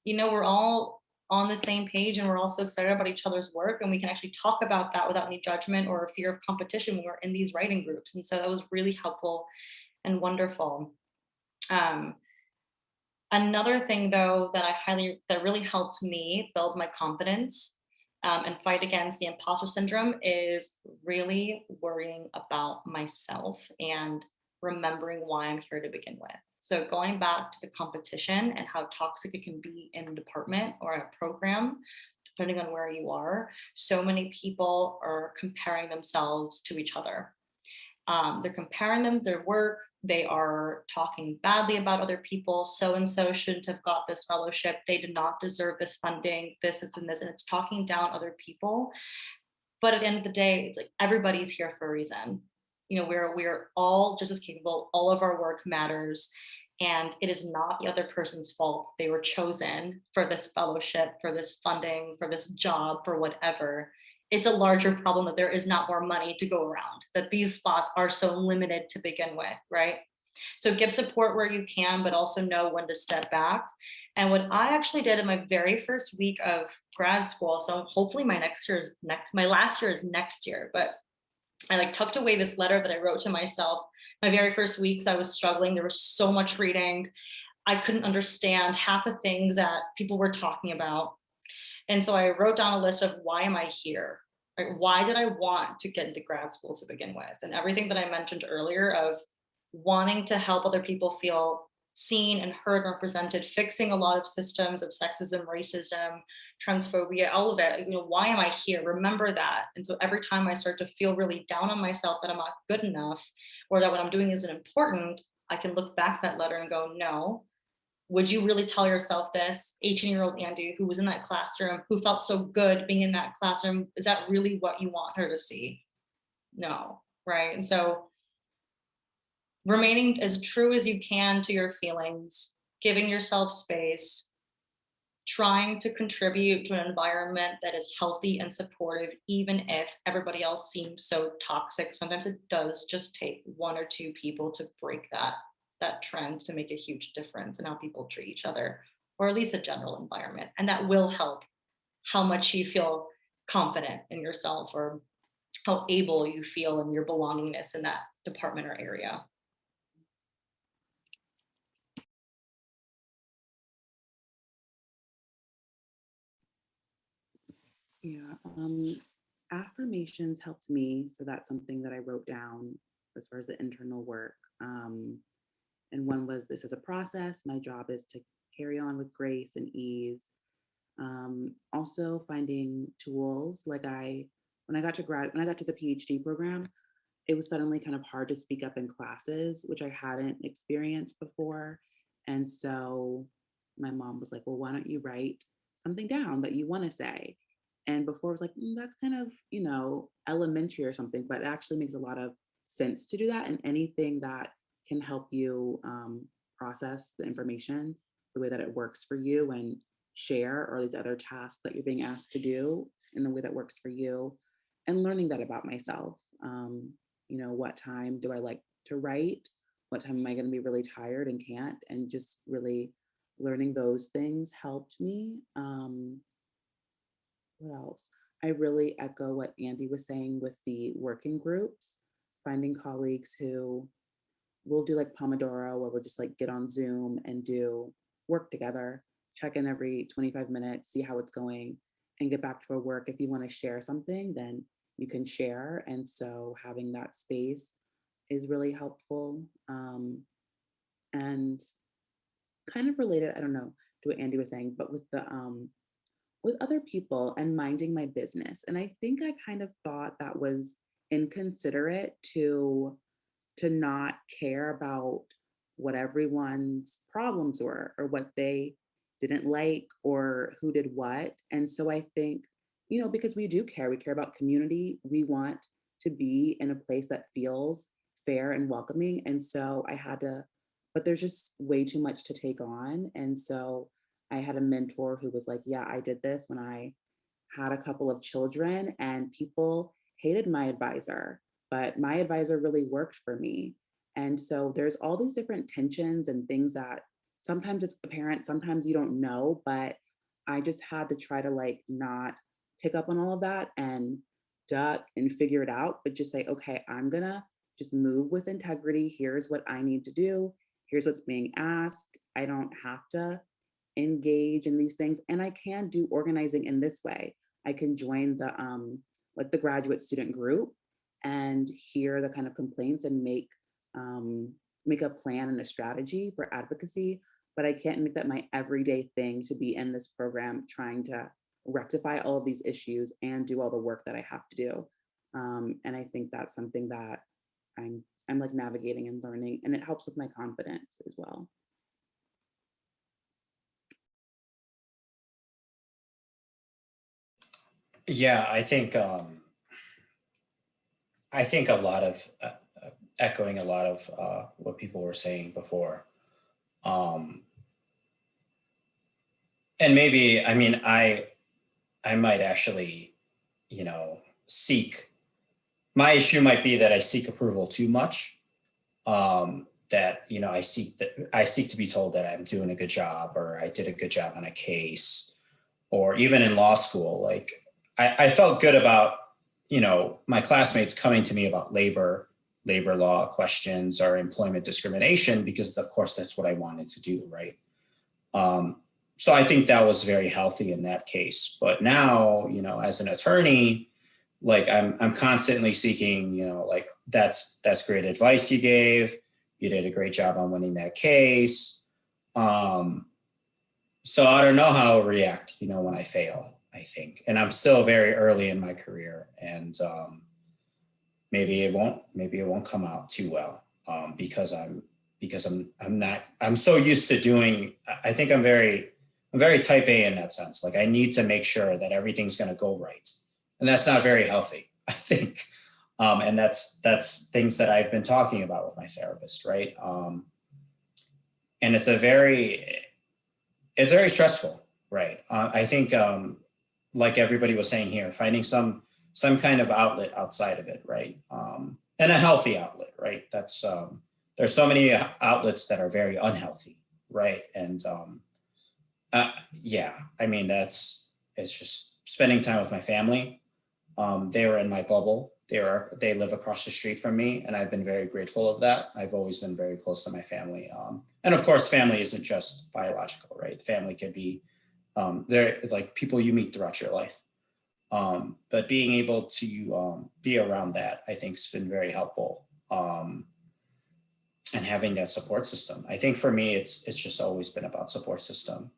you know, we're all on the same page and we're also excited about each other's work, and we can actually talk about that without any judgment or fear of competition when we're in these writing groups. And so that was really helpful and wonderful. Another thing though that really helped me build my confidence and fight against the imposter syndrome is really worrying about myself and remembering why I'm here to begin with. So going back to the competition and how toxic it can be in a department or a program, depending on where you are, so many people are comparing themselves to each other. They're comparing their work. They are talking badly about other people. So-and-so shouldn't have got this fellowship. They did not deserve this funding, this, and this, and it's talking down other people. But at the end of the day, it's like everybody's here for a reason. You know, we're all just as capable. All of our work matters. And it is not the other person's fault. They were chosen for this fellowship, for this funding, for this job, for whatever. It's a larger problem that there is not more money to go around, that these spots are so limited to begin with, right? So give support where you can, but also know when to step back. And what I actually did in my very first week of grad school, so hopefully my last year is next year, but I like tucked away this letter that I wrote to myself. My very first weeks, I was struggling. There was so much reading. I couldn't understand half the things that people were talking about. And so I wrote down a list of why am I here? Right? Why did I want to get into grad school to begin with? And everything that I mentioned earlier of wanting to help other people feel seen and heard and represented, fixing a lot of systems of sexism, racism, transphobia, all of it. Why am I here? Remember that. And so every time I start to feel really down on myself that I'm not good enough, or that what I'm doing isn't important, I can look back at that letter and go, no, would you really tell yourself this? 18-year-old Andy, who was in that classroom, who felt so good being in that classroom, is that really what you want her to see? No, right? And so remaining as true as you can to your feelings, giving yourself space, trying to contribute to an environment that is healthy and supportive, even if everybody else seems so toxic. Sometimes it does just take one or two people to break that trend to make a huge difference in how people treat each other, or at least the general environment. And that will help how much you feel confident in yourself, or how able you feel in your belongingness in that department or area. Yeah, affirmations helped me. So that's something that I wrote down as far as the internal work. And one was, this is a process. My job is to carry on with grace and ease. Also finding tools, like when I got to the PhD program, it was suddenly kind of hard to speak up in classes, which I hadn't experienced before. And so my mom was like, well, why don't you write something down that you want to say? And before I was like, that's kind of, elementary or something, but it actually makes a lot of sense to do that. And anything that can help you process the information the way that it works for you, and share, or these other tasks that you're being asked to do in the way that works for you, and learning that about myself. What time do I like to write? What time am I going to be really tired and can't? And just really learning those things helped me. What else? I really echo what Andy was saying with the working groups, finding colleagues who will do like Pomodoro, where we'll just like get on Zoom and do work together, check in every 25 minutes, see how it's going, and get back to our work. If you want to share something, then you can share. And so having that space is really helpful. And kind of related, I don't know, to what Andy was saying, but with other people and minding my business. And I think I kind of thought that was inconsiderate to not care about what everyone's problems were, or what they didn't like, or who did what. And so I think, because we care about community. We want to be in a place that feels fair and welcoming. And so but there's just way too much to take on. And so I had a mentor who was like, yeah, I did this when I had a couple of children, and people hated my advisor, but my advisor really worked for me. And so there's all these different tensions and things that sometimes it's apparent, sometimes you don't know, but I just had to try to like not pick up on all of that and duck and figure it out, but just say, okay, I'm gonna just move with integrity. Here's what I need to do. Here's what's being asked. I don't have to engage in these things, and I can do organizing in this way. I can join the graduate student group and hear the kind of complaints and make a plan and a strategy for advocacy, but I can't make that my everyday thing to be in this program trying to rectify all of these issues and do all the work that I have to do. And I think that's something that I'm like navigating and learning, and it helps with my confidence as well. Yeah, I think a lot of echoing a lot of what people were saying before. And maybe, I mean, I might actually, my issue might be that I seek approval too much. That, I seek to be told that I'm doing a good job, or I did a good job on a case, or even in law school, like I felt good about, my classmates coming to me about labor law questions or employment discrimination, because of course that's what I wanted to do, right? So I think that was very healthy in that case. But now, as an attorney, like I'm constantly seeking, like that's great advice you gave. You did a great job on winning that case. So I don't know how I'll react, when I fail, I think. And I'm still very early in my career, and maybe it won't come out too well, because I'm so used to doing, I think I'm very type A in that sense. Like, I need to make sure that everything's going to go right. And that's not very healthy, I think. And that's things that I've been talking about with my therapist, right? And it's very stressful, right? I think, like everybody was saying here, finding some kind of outlet outside of it, right? And a healthy outlet, right? That's there's so many outlets that are very unhealthy, right? And yeah, I mean, it's just spending time with my family. They were in my bubble. They live across the street from me, and I've been very grateful of that. I've always been very close to my family. And of course, family isn't just biological, right? Family could be, they're like people you meet throughout your life. But being able to be around that, I think, has been very helpful. And having that support system. I think for me, it's just always been about support system.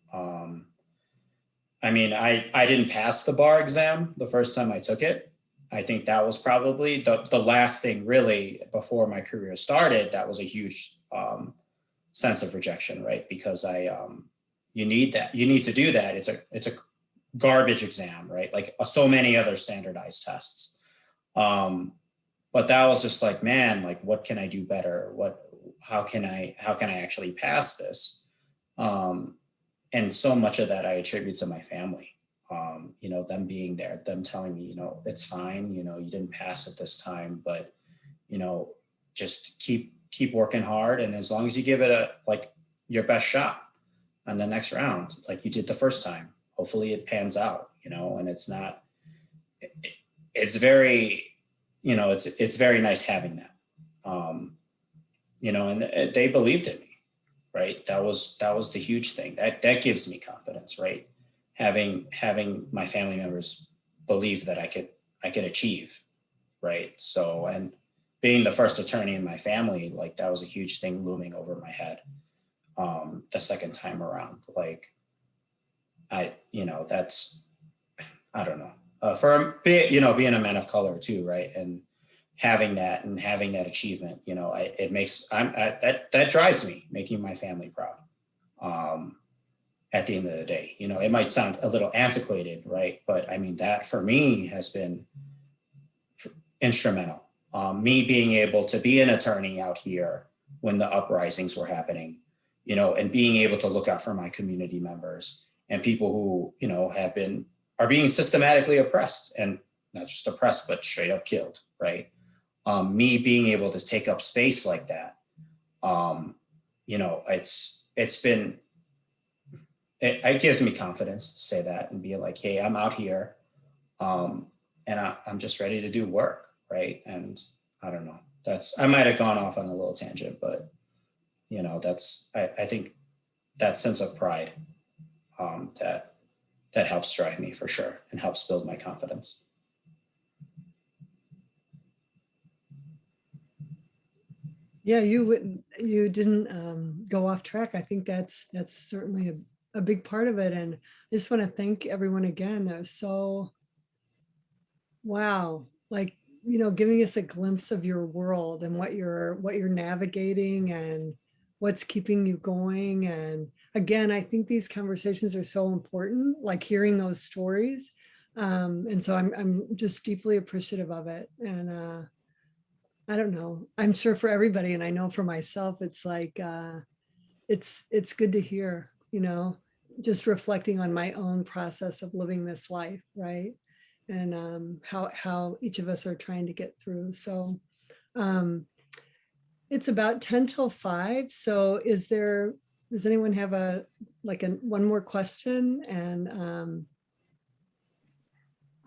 I mean, I didn't pass the bar exam the first time I took it. I think that was probably the last thing really before my career started. That was a huge sense of rejection, right? Because you need that. You need to do that. It's a garbage exam, right? Like so many other standardized tests. But that was just like, man, like, what can I do better? How can I actually pass this? And so much of that I attribute to my family. Them being there, them telling me, it's fine, you didn't pass it this time, but, just keep working hard. And as long as you give it your best shot on the next round, like you did the first time, hopefully it pans out, and it's not, it's very, it's very nice having that, and they believed in me, right? That was the huge thing that gives me confidence, right? Having my family members believe that I could achieve, right? So, and being the first attorney in my family, like that was a huge thing looming over my head. The second time around, like that's, I don't know, for being a man of color too, right? And having that achievement, that drives me, making my family proud. At the end of the day, it might sound a little antiquated, right? But I mean, that for me has been instrumental. Me being able to be an attorney out here when the uprisings were happening, and being able to look out for my community members and people who, are being systematically oppressed, and not just oppressed, but straight up killed, right? Me being able to take up space like that, it gives me confidence to say that and be like, hey, I'm out here, and I'm just ready to do work, right? And I don't know, I might have gone off on a little tangent, but I think that sense of pride that helps drive me for sure and helps build my confidence. Yeah, you didn't go off track. I think that's certainly a big part of it. And I just want to thank everyone again. That was so, wow, like, giving us a glimpse of your world and what you're navigating and what's keeping you going. And again, I think these conversations are so important, like hearing those stories. And so I'm just deeply appreciative of it. And I don't know, I'm sure for everybody, and I know for myself, it's like, it's good to hear, just reflecting on my own process of living this life, right? And how each of us are trying to get through. So it's about 10 till 5. So does anyone have one more question? And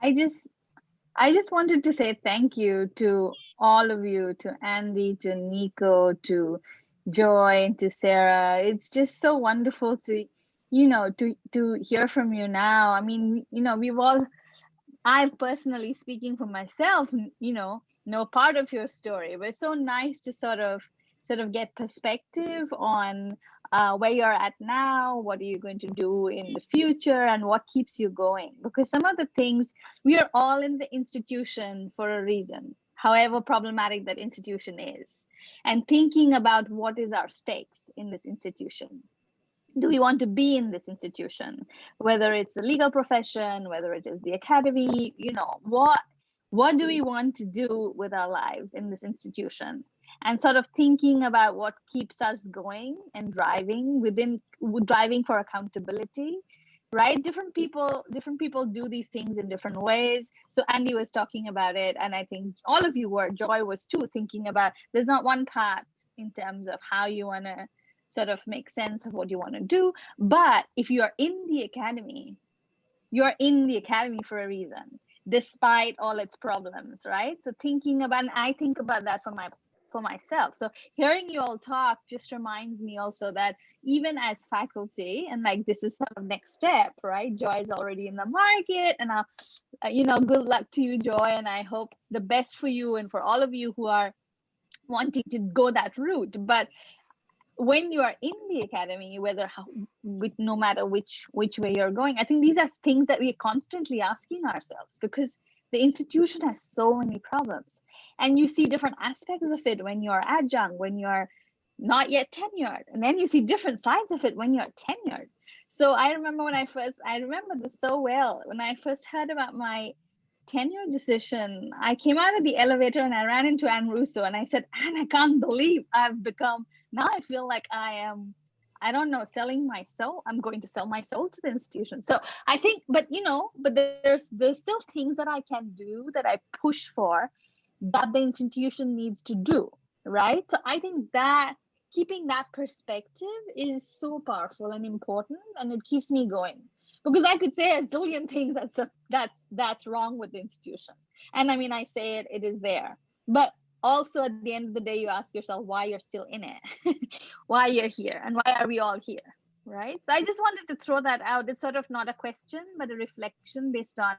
I just wanted to say thank you to all of you, to Andy, to Nico, to Joy, to Sarah. It's just so wonderful to hear from you now. I mean, I've personally, speaking for myself, know part of your story, but it's so nice to sort of get perspective on where you're at now, what are you going to do in the future, and what keeps you going? Because some of the things, we are all in the institution for a reason, however problematic that institution is, and thinking about what is our stakes in this institution. Do we want to be in this institution, whether it's the legal profession, whether it is the academy, what do we want to do with our lives in this institution? And sort of thinking about what keeps us going and driving for accountability, right? Different people do these things in different ways. So Andy was talking about it, and I think all of you were, Joy was too, thinking about there's not one path in terms of how you want to sort of make sense of what you want to do. But if you are in the academy, you're in the academy for a reason, despite all its problems, right? So thinking about, and I think about that for myself. So hearing you all talk just reminds me also that even as faculty, and like this is sort of next step, right? Joy is already in the market, and good luck to you, Joy, and I hope the best for you and for all of you who are wanting to go that route. But when you are in the academy, no matter which way you're going, I think these are things that we're constantly asking ourselves, because the institution has so many problems, and you see different aspects of it when you're adjunct, when you're not yet tenured, and then you see different sides of it when you're tenured. So I remember this so well, when I first heard about my tenure decision, I came out of the elevator and I ran into Anne Russo and I said, Anne, I can't believe now I feel like I don't know, selling my soul. I'm going to sell my soul to the institution. So I think, but there's still things that I can do, that I push for, that the institution needs to do, right? So I think that keeping that perspective is so powerful and important, and it keeps me going. Because I could say a zillion things that's wrong with the institution. And I mean, I say it is there. But also at the end of the day, you ask yourself why you're still in it, why you're here, and why are we all here, right? So I just wanted to throw that out. It's sort of not a question, but a reflection based on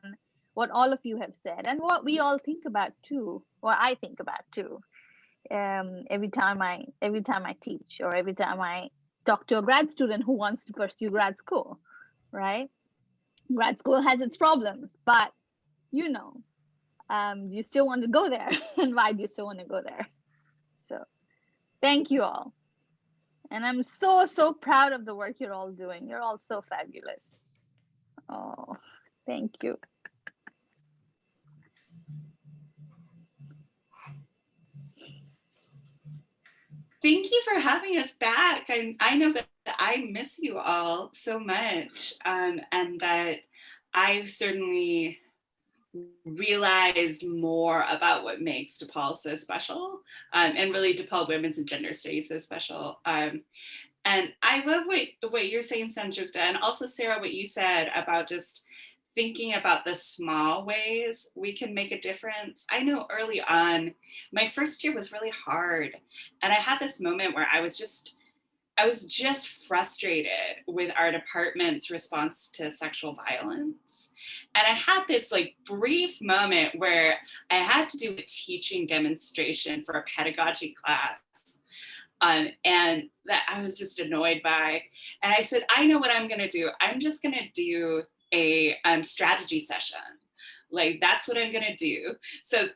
what all of you have said and what we all think about too, or I think about too, every time I teach, or every time I talk to a grad student who wants to pursue grad school, right? Grad school has its problems, but you still want to go there. And why do you still want to go there? So thank you all. And I'm so proud of the work you're all doing. You're all so fabulous. Oh, thank you. Thank you for having us back. I know that I miss you all so much, and that I've certainly realized more about what makes DePaul so special, and really DePaul Women's and Gender Studies so special. And I love what you're saying, Sanjukta, and also Sarah, what you said about just thinking about the small ways we can make a difference. I know early on, my first year was really hard. And I had this moment where I was just frustrated with our department's response to sexual violence. And I had this brief moment where I had to do a teaching demonstration for a pedagogy class. And that I was just annoyed by. And I said, I know what I'm gonna do. I'm just gonna do a strategy session. That's what I'm gonna do. So,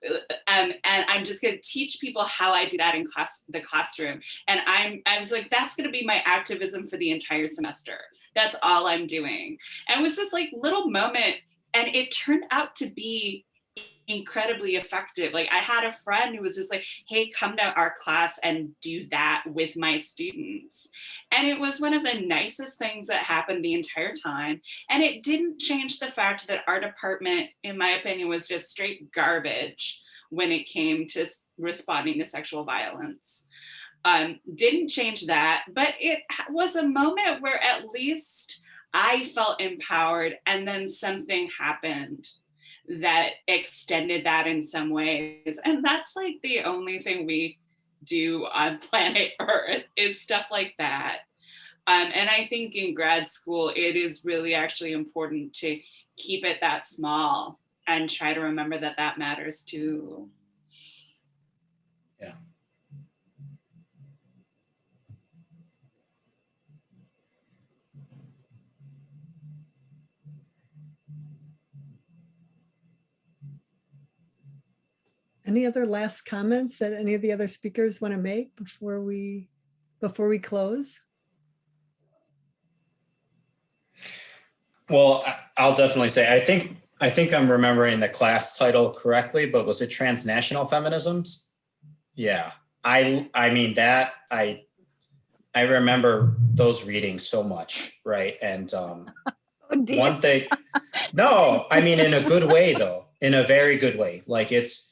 and I'm just gonna teach people how I do that in the classroom. And I was like, that's gonna be my activism for the entire semester. That's all I'm doing. And it was this little moment, and it turned out to be incredibly effective. I had a friend who was just like, hey, come to our class and do that with my students. And it was one of the nicest things that happened the entire time. And it didn't change the fact that our department, in my opinion, was just straight garbage when it came to responding to sexual violence. Didn't change that, but it was a moment where at least I felt empowered, and then something happened that extended that in some ways. And that's the only thing we do on planet Earth is stuff like that. And I think in grad school, it is really actually important to keep it that small and try to remember that that matters too. Yeah. Any other last comments that any of the other speakers want to make before we close? Well, I'll definitely say, I think I'm remembering the class title correctly, but was it Transnational Feminisms? Yeah. I mean that I remember those readings so much, right? And Oh dear. one thing, no, I mean in a good way though, in a very good way. Like it's,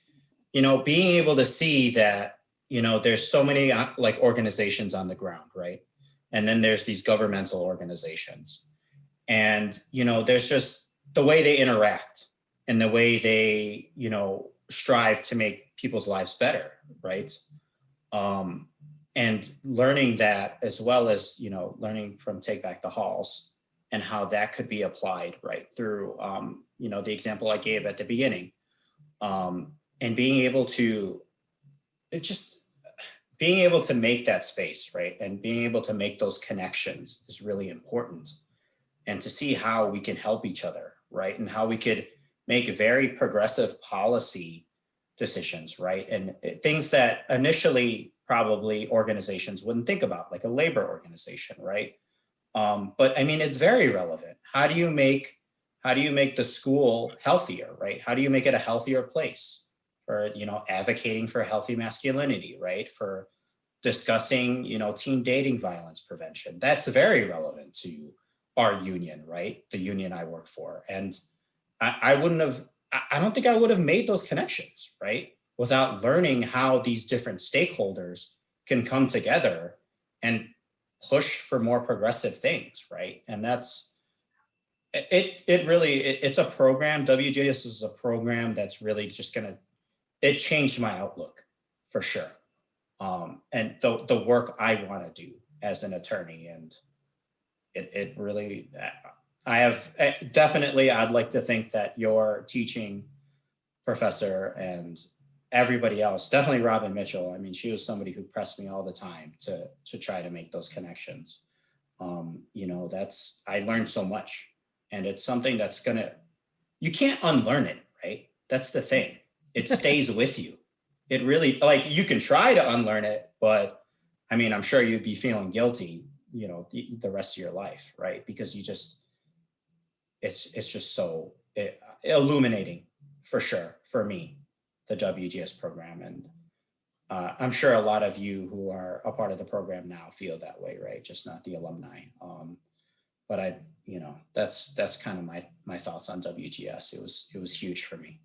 being able to see that, there's so many like organizations on the ground, right? And then there's these governmental organizations. And, there's just the way they interact and the way they, strive to make people's lives better, right? And learning that as well as, learning from Take Back the Halls and how that could be applied right through, the example I gave at the beginning, and being able to make that space, right? And being able to make those connections is really important, and to see how we can help each other, right? And how we could make very progressive policy decisions, right? And things that initially probably organizations wouldn't think about, like a labor organization, right? But I mean, it's very relevant. How do you make the school healthier, right? How do you make it a healthier place for, advocating for healthy masculinity, right? For discussing, teen dating violence prevention. That's very relevant to our union, right? The union I work for. And I don't think I would have made those connections, right? Without learning how these different stakeholders can come together and push for more progressive things, right? And that's, it's a program, WGS is a program that's really just it changed my outlook for sure. And the work I want to do as an attorney, and it really, I'd like to think that your teaching professor and everybody else, definitely Robin Mitchell. I mean, she was somebody who pressed me all the time to try to make those connections. I learned so much, and it's something that's you can't unlearn it, right? That's the thing. It stays with you. It really, like, you can try to unlearn it, but I mean, I'm sure you'd be feeling guilty, the rest of your life, right? Because it's just so illuminating for sure for me, the WGS program. And I'm sure a lot of you who are a part of the program now feel that way, right? Just not the alumni. But that's kind of my thoughts on WGS. It was huge for me.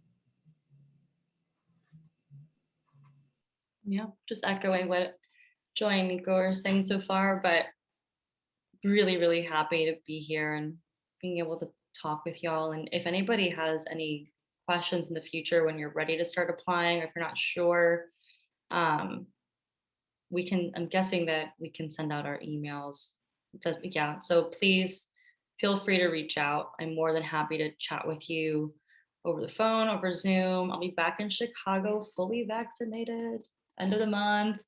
Yeah, just echoing what Joy and Nico are saying so far, but really, really happy to be here and being able to talk with y'all. And if anybody has any questions in the future when you're ready to start applying, or if you're not sure, I'm guessing that we can send out our emails. Yeah, so please feel free to reach out. I'm more than happy to chat with you over the phone, over Zoom. I'll be back in Chicago, fully vaccinated, end of the month,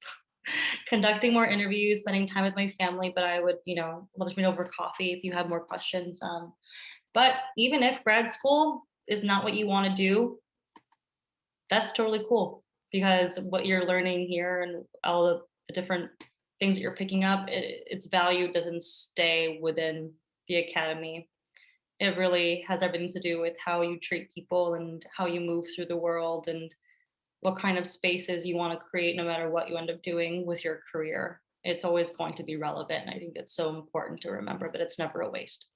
conducting more interviews, spending time with my family. But I would, love to meet over coffee if you have more questions. But even if grad school is not what you want to do, that's totally cool, because what you're learning here and all of the different things that you're picking up, its value doesn't stay within the academy. It really has everything to do with how you treat people and how you move through the world and what kind of spaces you want to create, no matter what you end up doing with your career. It's always going to be relevant. And I think it's so important to remember that it's never a waste.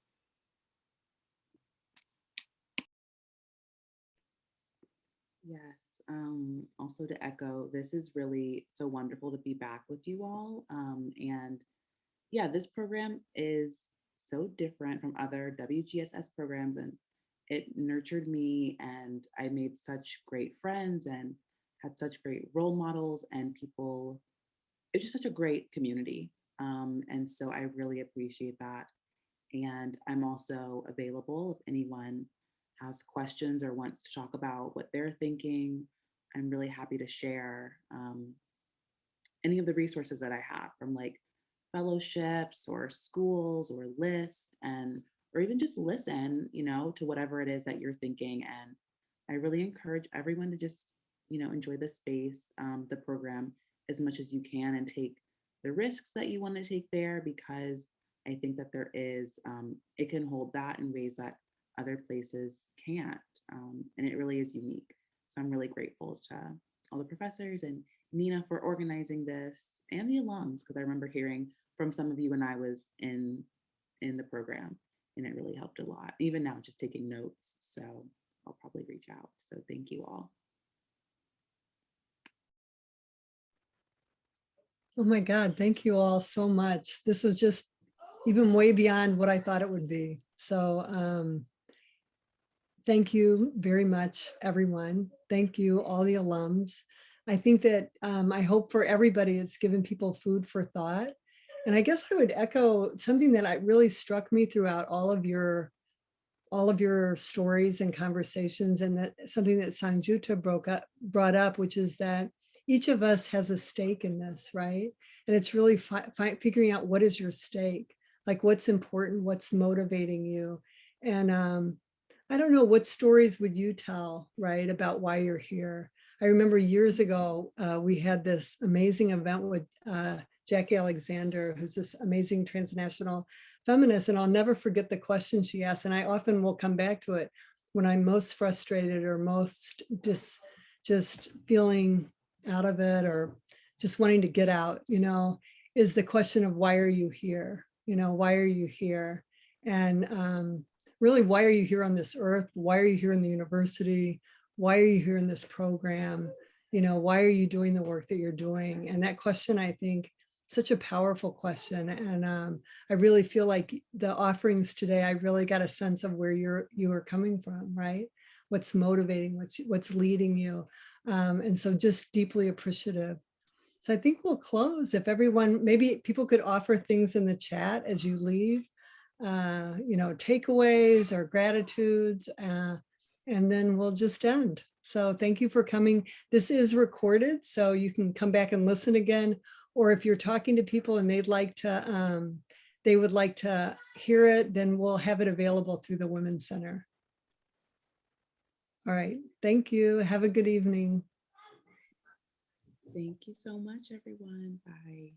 Yes. Also to echo, this is really so wonderful to be back with you all. And yeah, this program is so different from other WGSS programs, and it nurtured me, and I made such great friends and had such great role models and people. It's just such a great community. And so I really appreciate that. And I'm also available if anyone has questions or wants to talk about what they're thinking. I'm really happy to share any of the resources that I have, from like fellowships or schools or lists, and or even just listen, to whatever it is that you're thinking. And I really encourage everyone to just enjoy the space, the program as much as you can, and take the risks that you want to take there, because I think that there is, it can hold that in ways that other places can't. And it really is unique. So I'm really grateful to all the professors and Nina for organizing this, and the alums, because I remember hearing from some of you when I was in the program, and it really helped a lot. Even now, just taking notes. So I'll probably reach out. So thank you all. Oh my God, thank you all so much. This was just even way beyond what I thought it would be. So thank you very much, everyone. Thank you, all the alums. I think that I hope for everybody it's given people food for thought. And I guess I would echo something that really struck me throughout all of your stories and conversations, and that something that Sanjuta brought up, which is that each of us has a stake in this, right? And it's really figuring out what is your stake, like what's important, what's motivating you. And I don't know, what stories would you tell, right, about why you're here? I remember years ago, we had this amazing event with Jackie Alexander, who's this amazing transnational feminist, and I'll never forget the question she asked, and I often will come back to it when I'm most frustrated or most just feeling out of it, or just wanting to get out, is the question of why are you here? Why are you here? And really, why are you here on this earth? Why are you here in the university? Why are you here in this program? Why are you doing the work that you're doing? And that question, I think, such a powerful question. And I really feel like the offerings today, I really got a sense of where you are coming from, right? What's motivating, what's leading you. And so just deeply appreciative. So I think we'll close. If everyone, maybe people could offer things in the chat as you leave, takeaways or gratitudes, and then we'll just end. So thank you for coming. This is recorded, so you can come back and listen again. Or if you're talking to people and they would like to hear it, then we'll have it available through the Women's Center. All right, thank you. Have a good evening. Thank you so much, everyone. Bye.